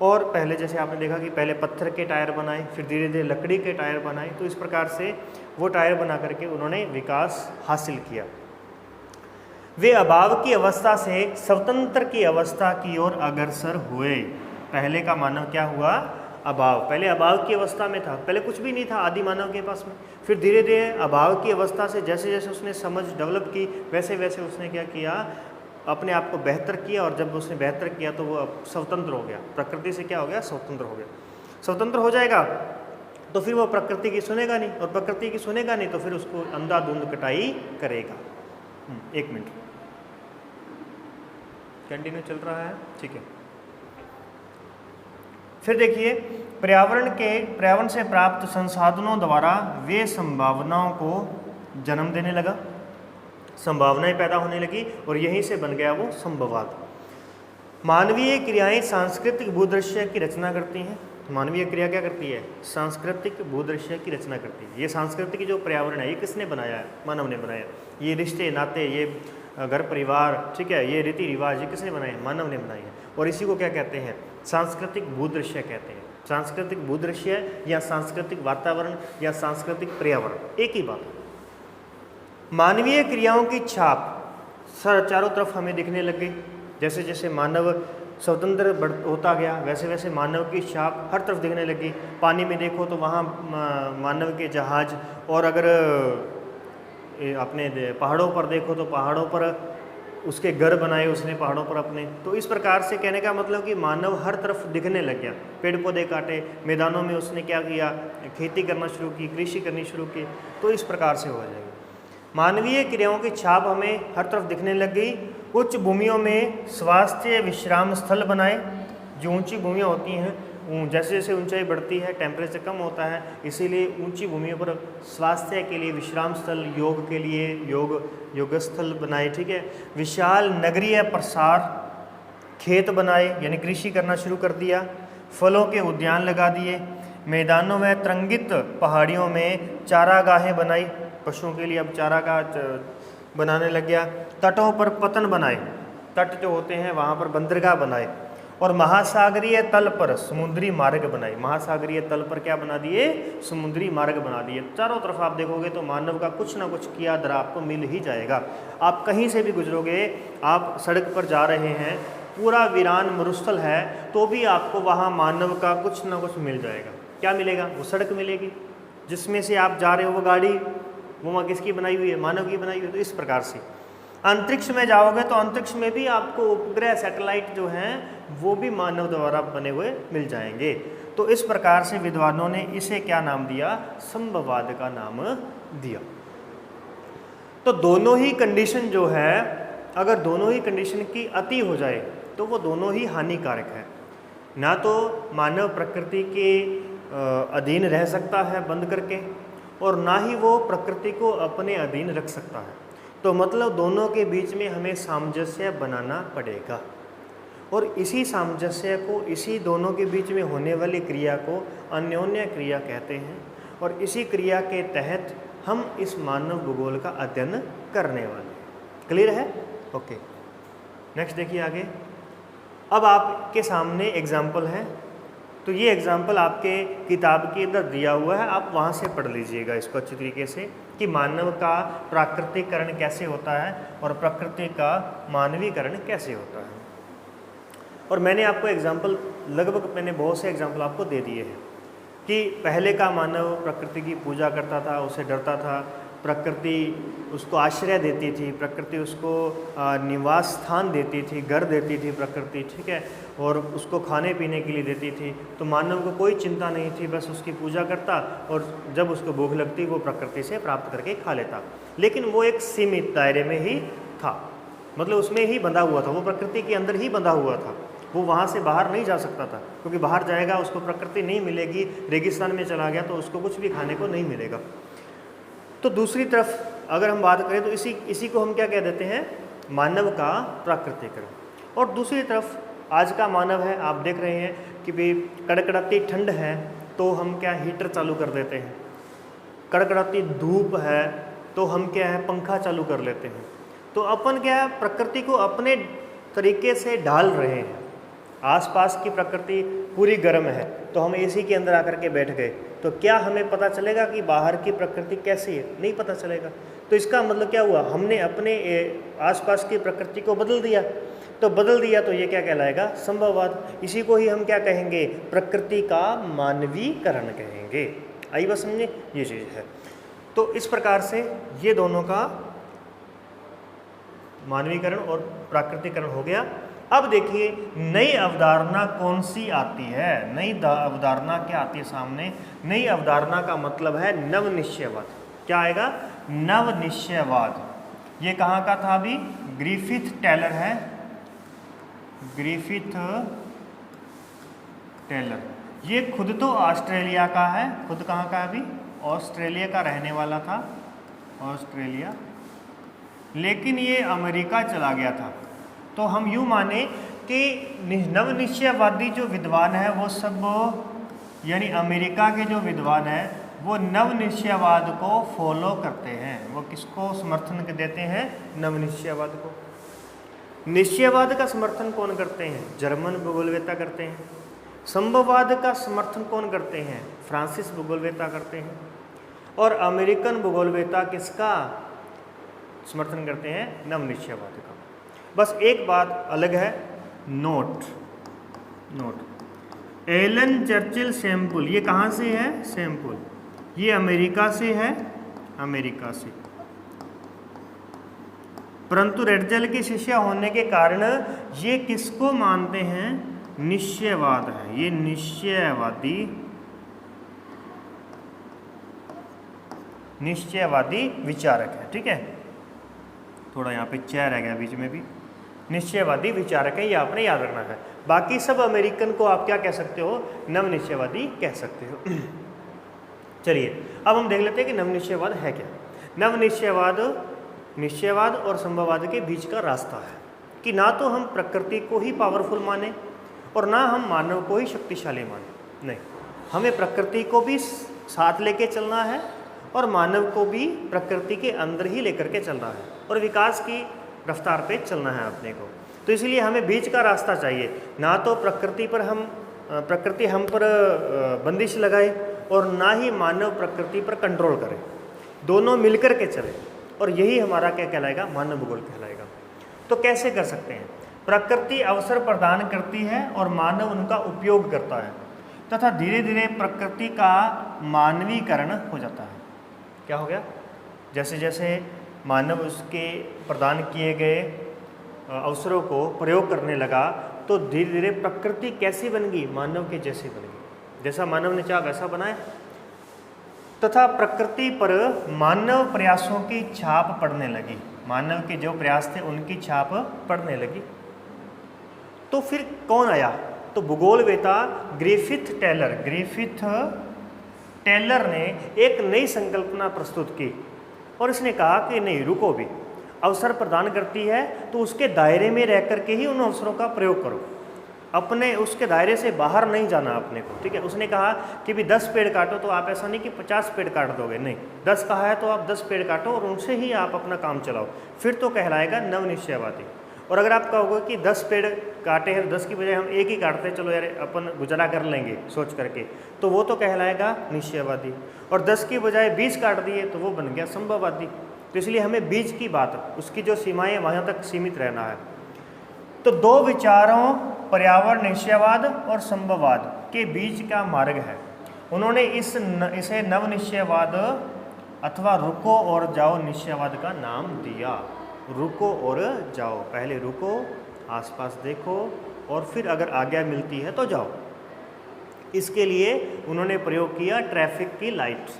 A: और पहले जैसे आपने देखा कि पहले पत्थर के टायर बनाए, फिर धीरे धीरे लकड़ी के टायर बनाए, तो इस प्रकार से वो टायर बना करके उन्होंने विकास हासिल किया। वे अभाव की अवस्था से स्वतंत्र की अवस्था की ओर अग्रसर हुए। पहले का मानव क्या हुआ? अभाव, पहले अभाव की अवस्था में था, पहले कुछ भी नहीं था आदि मानव के पास में। फिर धीरे धीरे अभाव की अवस्था से जैसे जैसे उसने समझ डेवलप की वैसे वैसे उसने क्या किया, अपने आप को बेहतर किया। और जब उसने बेहतर किया तो वो अब स्वतंत्र हो गया, प्रकृति से क्या हो गया? स्वतंत्र हो गया। स्वतंत्र हो जाएगा तो फिर वो प्रकृति की सुनेगा नहीं, और प्रकृति की सुनेगा नहीं तो फिर उसको अंधाधुंध कटाई करेगा। एक मिनट, कंटिन्यू चल रहा है, ठीक है। फिर देखिए, पर्यावरण से प्राप्त संसाधनों द्वारा वे संभावनाओं को जन्म देने लगा, संभावनाएं पैदा होने लगी और यहीं से बन गया वो संभववाद। मानवीय क्रियाएं सांस्कृतिक भूदृश्य की रचना करती हैं। मानवीय क्रिया क्या करती है? सांस्कृतिक भूदृश्य की रचना करती है। ये सांस्कृतिक जो पर्यावरण है ये किसने बनाया है? मानव ने बनाया। ये रिश्ते नाते, ये घर परिवार, ठीक है, ये रीति रिवाज, ये किसने बनाए? मानव ने बनाए हैं। और इसी को क्या कहते हैं? सांस्कृतिक भूदृश्य कहते हैं। सांस्कृतिक भूदृश्य या सांस्कृतिक वातावरण या सांस्कृतिक पर्यावरण एक ही बात है। मानवीय क्रियाओं की छाप चारों तरफ हमें दिखने लग गई। जैसे जैसे मानव स्वतंत्र होता गया वैसे वैसे मानव की छाप हर तरफ दिखने लगी। पानी में देखो तो वहाँ मानव के जहाज, और अगर अपने पहाड़ों पर देखो तो पहाड़ों पर उसके घर बनाए उसने पहाड़ों पर अपने। तो इस प्रकार से कहने का मतलब कि मानव हर तरफ दिखने लग गया। पेड़ पौधे काटे, मैदानों में उसने क्या किया? खेती करना शुरू की, कृषि करनी शुरू की। तो इस प्रकार से हो जाएगा। मानवीय क्रियाओं की छाप हमें हर तरफ दिखने लग गई। उच्च भूमियों में स्वास्थ्य विश्राम स्थल बनाए। जो ऊंची भूमियाँ होती हैं, जैसे जैसे ऊंचाई बढ़ती है टेम्परेचर कम होता है, इसीलिए ऊंची भूमियों पर स्वास्थ्य के लिए विश्राम स्थल, योग के लिए योग स्थल बनाए। ठीक है। विशाल नगरीय प्रसार, खेत बनाए, यानी कृषि करना शुरू कर दिया। फलों के उद्यान लगा दिए। मैदानों में तरंगित पहाड़ियों में चारागाहें बनाई, पशुओं के लिए अब चारागाह बनाने लग गया। तटों पर पतन बनाए, तट जो होते हैं वहाँ पर बंदरगाह बनाए। और महासागरीय तल पर समुद्री मार्ग बनाए। महासागरीय तल पर क्या बना दिए? समुद्री मार्ग बना दिए। चारों तरफ आप देखोगे तो मानव का कुछ ना कुछ किया धरा आपको मिल ही जाएगा। आप कहीं से भी गुजरोगे, आप सड़क पर जा रहे हैं, पूरा वीरान मरुस्थल है, तो भी आपको वहाँ मानव का कुछ ना कुछ मिल जाएगा। क्या मिलेगा? वो सड़क मिलेगी जिसमें से आप जा रहे हो, वो गाड़ी, वो वहाँ किसकी बनाई हुई है? मानव की बनाई हुई है। तो इस प्रकार से अंतरिक्ष में जाओगे तो अंतरिक्ष में भी आपको उपग्रह, सैटेलाइट जो हैं वो भी मानव द्वारा बने हुए मिल जाएंगे। तो इस प्रकार से विद्वानों ने इसे क्या नाम दिया? संभववाद का नाम दिया। तो दोनों ही कंडीशन जो है, अगर दोनों ही कंडीशन की अति हो जाए तो वो दोनों ही हानिकारक है। ना तो मानव प्रकृति के अधीन रह सकता है बंद करके, और ना ही वो प्रकृति को अपने अधीन रख सकता है। तो मतलब दोनों के बीच में हमें सामंजस्य बनाना पड़ेगा। और इसी सामंजस्य को, इसी दोनों के बीच में होने वाली क्रिया को अन्योन्य क्रिया कहते हैं। और इसी क्रिया के तहत हम इस मानव भूगोल का अध्ययन करने वाले हैं। क्लियर है? ओके, नेक्स्ट देखिए आगे। अब आपके सामने एग्जाम्पल है, तो ये एग्जाम्पल आपके किताब के अंदर दिया हुआ है, आप वहाँ से पढ़ लीजिएगा इसको अच्छी तरीके से कि मानव का प्राकृतिकरण कैसे होता है और प्रकृति का मानवीकरण कैसे होता है। और मैंने आपको एग्जाम्पल, लगभग मैंने बहुत से एग्जाम्पल आपको दे दिए हैं कि पहले का मानव प्रकृति की पूजा करता था, उसे डरता था, प्रकृति उसको आश्रय देती थी, प्रकृति उसको निवास स्थान देती थी, घर देती थी प्रकृति, ठीक है, और उसको खाने पीने के लिए देती थी। तो मानव को कोई चिंता नहीं थी, बस उसकी पूजा करता और जब उसको भूख लगती वो प्रकृति से प्राप्त करके खा लेता। लेकिन वो एक सीमित दायरे में ही था, मतलब उसमें ही बंधा हुआ था, वो प्रकृति के अंदर ही बंधा हुआ था, वो वहाँ से बाहर नहीं जा सकता था, क्योंकि बाहर जाएगा उसको प्रकृति नहीं मिलेगी, रेगिस्तान में चला गया तो उसको कुछ भी खाने को नहीं मिलेगा। तो दूसरी तरफ अगर हम बात करें तो इसी को हम क्या कह देते हैं, मानव का प्राकृतिकरण। और दूसरी तरफ आज का मानव है, आप देख रहे हैं कि भाई कड़कड़ाती ठंड है तो हम क्या हीटर चालू कर देते हैं, कड़कड़ाती धूप है तो हम क्या है पंखा चालू कर लेते हैं। तो अपन क्या है प्रकृति को अपने तरीके से ढाल रहे हैं। आसपास की प्रकृति पूरी गर्म है तो हम एसी के अंदर आकर के बैठ गए, तो क्या हमें पता चलेगा कि बाहर की प्रकृति कैसी है? नहीं पता चलेगा। तो इसका मतलब क्या हुआ, हमने अपने आसपास की प्रकृति को बदल दिया। तो बदल दिया तो ये क्या कहलाएगा, संभववाद। इसी को ही हम क्या कहेंगे, प्रकृति का मानवीकरण कहेंगे। आई बात समझे, ये चीज़ है। तो इस प्रकार से ये दोनों का मानवीकरण और प्राकृतिकरण हो गया। अब देखिए नई अवधारणा कौन सी आती है, नई अवधारणा क्या आती है सामने। नई अवधारणा का मतलब है नवनिश्चयवाद। क्या आएगा, नवनिश्चयवाद। ये कहाँ का था अभी, ग्रिफिथ टेलर है, ग्रिफिथ टेलर। ये खुद तो ऑस्ट्रेलिया का है, खुद कहाँ का है अभी, ऑस्ट्रेलिया का रहने वाला था, ऑस्ट्रेलिया, लेकिन ये अमेरिका चला गया था। तो हम यूँ माने कि नवनिश्चयवादी जो विद्वान है वो सब, यानी अमेरिका के जो विद्वान हैं वो नवनिश्चयवाद को फॉलो करते हैं। वो किसको समर्थन देते हैं, नवनिश्चयवाद को। निश्चयवाद का समर्थन कौन करते हैं, जर्मन भूगोलवेत्ता करते हैं। संभववाद का समर्थन कौन करते हैं, फ्रांसीसी भूगोलवेत्ता करते हैं। और अमेरिकन भूगोलवेत्ता किसका समर्थन करते हैं, नवनिश्चयवाद का। बस एक बात अलग है, नोट एलन चर्चिल सैम्पल, ये कहाँ से है, सैम्पल, ये अमेरिका से है, अमेरिका से। परंतु रेडजल के शिष्य होने के कारण ये किसको मानते हैं, निश्चयवाद है, ये निश्चयवादी विचारक है। ठीक है, थोड़ा यहाँ पे चेयर रह गया बीच में भी, निश्चयवादी विचारक है, ये आपने याद रखना है। बाकी सब अमेरिकन को आप क्या कह सकते हो, नवनिश्चयवादी कह सकते हो। चलिए अब हम देख लेते हैं कि नवनिश्चयवाद है क्या। नवनिश्चयवाद निश्चयवाद और संभववाद के बीच का रास्ता है कि ना तो हम प्रकृति को ही पावरफुल माने और ना हम मानव को ही शक्तिशाली माने। नहीं, हमें प्रकृति को भी साथ लेके चलना है और मानव को भी प्रकृति के अंदर ही लेकर के चलना है और विकास की रफ्तार पे चलना है अपने को। तो इसलिए हमें बीच का रास्ता चाहिए, ना तो प्रकृति हम पर बंदिश लगाए और ना ही मानव प्रकृति पर कंट्रोल करे, दोनों मिलकर के चले। और यही हमारा क्या कहलाएगा, मानव भूगोल कहलाएगा। तो कैसे कर सकते हैं, प्रकृति अवसर प्रदान करती है और मानव उनका उपयोग करता है तथा धीरे धीरे प्रकृति का मानवीकरण हो जाता है। क्या हो गया, जैसे जैसे मानव उसके प्रदान किए गए अवसरों को प्रयोग करने लगा तो धीरे धीरे प्रकृति कैसी बन गई, मानव के जैसी बन गई। जैसा मानव ने चाहा वैसा बनाया तथा प्रकृति पर मानव प्रयासों की छाप पड़ने लगी। मानव के जो प्रयास थे उनकी छाप पड़ने लगी। तो फिर कौन आया, तो भूगोलवेत्ता ग्रिफिथ टेलर ने एक नई संकल्पना प्रस्तुत की और इसने कहा कि नहीं रुको, भी अवसर प्रदान करती है तो उसके दायरे में रह करके ही उन अवसरों का प्रयोग करो। अपने उसके दायरे से बाहर नहीं जाना अपने को, ठीक है। उसने कहा कि भी 10 पेड़ काटो, तो आप ऐसा नहीं कि 50 पेड़ काट दोगे, नहीं, 10 कहा है तो आप 10 पेड़ काटो और उनसे ही आप अपना काम चलाओ, फिर तो कहलाएगा नवनिश्चयवादी। और अगर आप कहोगे कि 10 पेड़ काटे हैं, 10 की बजाय हम एक ही काटते हैं, चलो यार अपन गुजारा कर लेंगे सोच करके, तो वो तो कहलाएगा निश्चयवादी। और 10 की बजाय 20 काट दिए तो वो बन गया संभववादी। तो इसलिए हमें बीच की बात, उसकी जो सीमाएं वहाँ तक सीमित रहना है। तो दो विचारों, पर्यावरण निश्चयवाद और संभववाद के बीच का मार्ग है। उन्होंने इसे नवनिश्चयवाद अथवा रुको और जाओ निश्चयवाद का नाम दिया। रुको और जाओ, पहले रुको, आसपास देखो और फिर अगर आज्ञा मिलती है तो जाओ। इसके लिए उन्होंने प्रयोग किया ट्रैफिक की लाइट्स।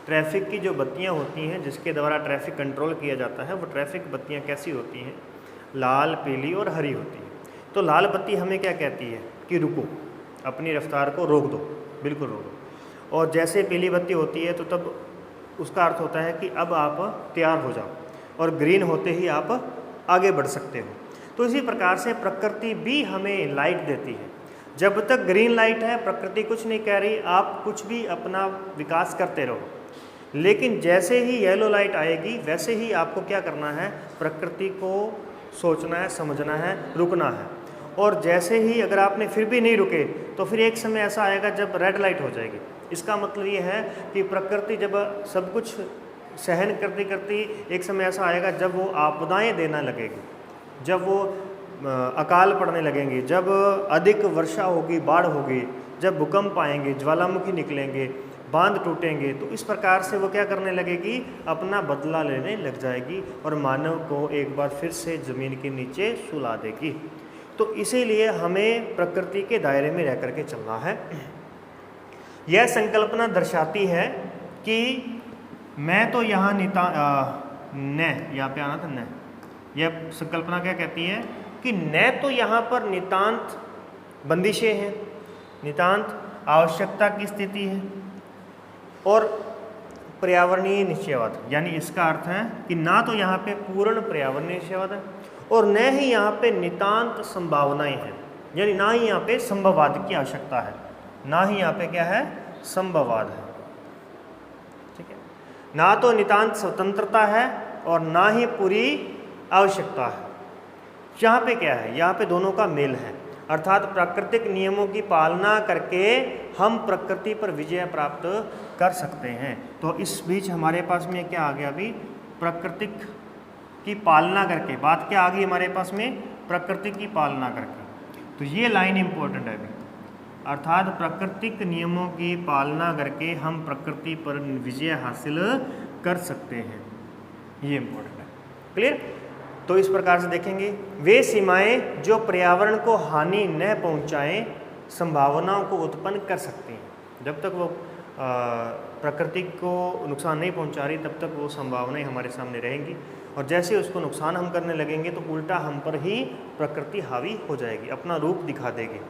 A: ट्रैफिक की जो बत्तियां होती हैं जिसके द्वारा ट्रैफिक कंट्रोल किया जाता है, वो ट्रैफिक बत्तियां कैसी होती हैं? लाल, पीली और हरी होती है। तो लाल बत्ती हमें क्या कहती है कि रुको, अपनी रफ्तार को रोक दो, बिल्कुल रोक दो। और जैसे पीली बत्ती होती है तो तब उसका अर्थ होता है कि अब आप तैयार हो जाओ, और ग्रीन होते ही आप आगे बढ़ सकते हो। तो इसी प्रकार से प्रकृति भी हमें लाइट देती है। जब तक ग्रीन लाइट है प्रकृति कुछ नहीं कह रही, आप कुछ भी अपना विकास करते रहो। लेकिन जैसे ही येलो लाइट आएगी वैसे ही आपको क्या करना है? प्रकृति को सोचना है, समझना है, रुकना है। और जैसे ही अगर आपने फिर भी नहीं रुके तो फिर एक समय ऐसा आएगा जब रेड लाइट हो जाएगी। इसका मतलब ये है कि प्रकृति जब सब कुछ सहन करती करती एक समय ऐसा आएगा जब वो आपदाएं देना लगेगी, जब वो अकाल पड़ने लगेंगे, जब अधिक वर्षा होगी, बाढ़ होगी, जब भूकंप आएंगे, ज्वालामुखी निकलेंगे, बांध टूटेंगे। तो इस प्रकार से वो क्या करने लगेगी? अपना बदला लेने लग जाएगी और मानव को एक बार फिर से ज़मीन के नीचे सुला देगी। तो इसीलिए हमें प्रकृति के दायरे में रह करके चलना है। यह संकल्पना दर्शाती है कि मैं तो यहाँ यहाँ पे आना था न, यह संकल्पना क्या कहती है कि न तो यहाँ पर नितांत बंदिशें हैं, नितांत आवश्यकता की स्थिति है, और पर्यावरणीय निश्चयवाद, यानी इसका अर्थ है कि ना तो यहाँ पे पूर्ण पर्यावरणीय निश्चयवाद है और न ही यहाँ पे नितांत संभावनाएं हैं, यानी ना ही यहाँ पे संभववाद की आवश्यकता है, ना ही यहाँ पे क्या है? संभववाद है। ठीक है, ना तो नितांत स्वतंत्रता है और ना ही पूरी आवश्यकता है। यहाँ पे क्या है? यहाँ पे दोनों का मेल है, अर्थात प्राकृतिक नियमों की पालना करके हम प्रकृति पर विजय प्राप्त कर सकते हैं। तो इस बीच हमारे पास में क्या आ गया? अभी प्राकृतिक की पालना करके, बात क्या आ गई हमारे पास में? प्रकृति की पालना करके। तो ये लाइन इंपॉर्टेंट है अभी, अर्थात प्राकृतिक नियमों की पालना करके हम प्रकृति पर विजय हासिल कर सकते हैं, ये इंपॉर्टेंट है। क्लियर? तो इस प्रकार से देखेंगे, वे सीमाएं जो पर्यावरण को हानि न पहुंचाएं संभावनाओं को उत्पन्न कर सकती हैं। जब तक वो प्रकृति को नुकसान नहीं पहुंचा रही तब तक वो संभावनाएं हमारे सामने रहेंगी, और जैसे उसको नुकसान हम करने लगेंगे तो उल्टा हम पर ही प्रकृति हावी हो जाएगी, अपना रूप दिखा देगी।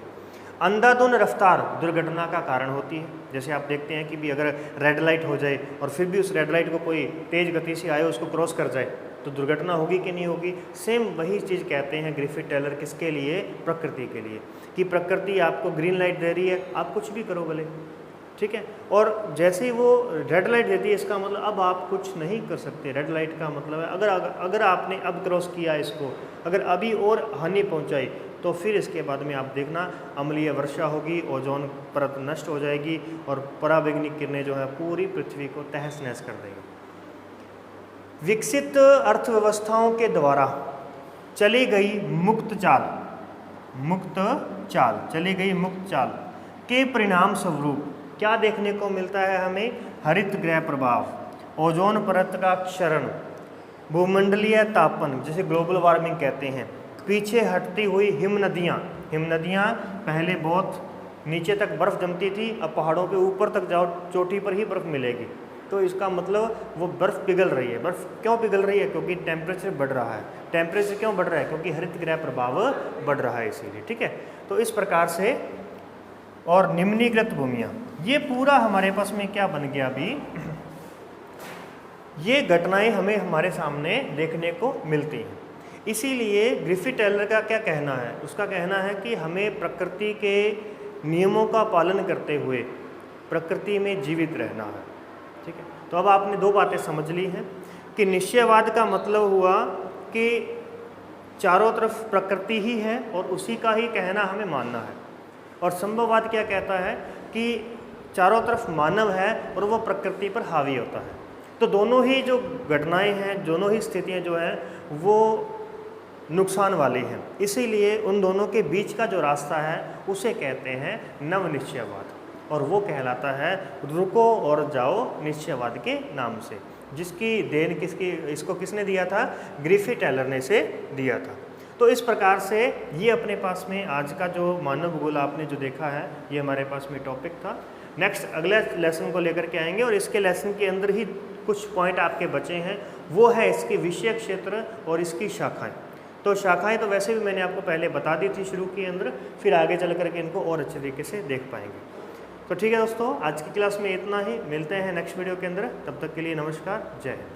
A: अंधाधुंध रफ्तार दुर्घटना का कारण होती है। जैसे आप देखते हैं कि भी अगर रेड लाइट हो जाए और फिर भी उस रेड लाइट को कोई तेज़ गति से आए उसको क्रॉस कर जाए तो दुर्घटना होगी कि नहीं होगी? सेम वही चीज़ कहते हैं ग्रिफिथ टेलर, किसके लिए? प्रकृति के लिए, कि प्रकृति आपको ग्रीन लाइट दे रही है, आप कुछ भी करो भले, ठीक है। और जैसे ही वो रेड लाइट देती है इसका मतलब अब आप कुछ नहीं कर सकते। रेड लाइट का मतलब है अगर आपने अब क्रॉस किया इसको, अगर अभी और हानि पहुंचाई तो फिर इसके बाद में आप देखना अम्लीय वर्षा होगी, ओजोन परत नष्ट हो जाएगी और पराबैंगनी किरणें जो है पूरी पृथ्वी को तहस नहस कर देंगी। विकसित अर्थव्यवस्थाओं के द्वारा चली गई मुक्त चाल के परिणाम स्वरूप क्या देखने को मिलता है हमें? हरित गृह प्रभाव, ओजोन परत का क्षरण, भूमंडलीय तापन जिसे ग्लोबल वार्मिंग कहते हैं, पीछे हटती हुई हिम नदियाँ पहले बहुत नीचे तक बर्फ़ जमती थी, अब पहाड़ों पे ऊपर तक जाओ चोटी पर ही बर्फ़ मिलेगी। तो इसका मतलब वो बर्फ़ पिघल रही है। बर्फ़ क्यों पिघल रही है? क्योंकि टेम्परेचर बढ़ रहा है। टेम्परेचर क्यों बढ़ रहा है? क्योंकि हरित गृह प्रभाव बढ़ रहा है, इसीलिए। ठीक है, तो इस प्रकार से, और निम्नीकृत भूमियाँ, ये पूरा हमारे पास में क्या बन गया अभी? ये घटनाएं हमें हमारे सामने देखने को मिलती हैं। इसीलिए ग्रिफिथ टेलर का क्या कहना है, उसका कहना है कि हमें प्रकृति के नियमों का पालन करते हुए प्रकृति में जीवित रहना है। ठीक है, तो अब आपने दो बातें समझ ली हैं कि निश्चयवाद का मतलब हुआ कि चारों तरफ प्रकृति ही है और उसी का ही कहना हमें मानना है, और संभववाद क्या कहता है कि चारों तरफ मानव है और वो प्रकृति पर हावी होता है। तो दोनों ही जो घटनाएं हैं, दोनों ही स्थितियां जो हैं वो नुकसान वाली हैं, इसीलिए उन दोनों के बीच का जो रास्ता है उसे कहते हैं नवनिश्चयवाद, और वो कहलाता है रुको और जाओ निश्चयवाद के नाम से, जिसकी देन इसको किसने दिया था? ग्रिफिथ टेलर ने से दिया था। तो इस प्रकार से ये अपने पास में आज का जो मानव भूगोल आपने जो देखा है ये हमारे पास में टॉपिक था। नेक्स्ट अगले लेसन को लेकर के आएंगे और इसके लेसन के अंदर ही कुछ पॉइंट आपके बचे हैं, वो है इसके विषय क्षेत्र और इसकी शाखाएं। तो शाखाएं तो वैसे भी मैंने आपको पहले बता दी थी शुरू के अंदर, फिर आगे चल करके इनको और अच्छे तरीके से देख पाएंगे। तो ठीक है दोस्तों, आज की क्लास में इतना ही, मिलते हैं नेक्स्ट वीडियो के अंदर, तब तक के लिए नमस्कार, जय हिंद।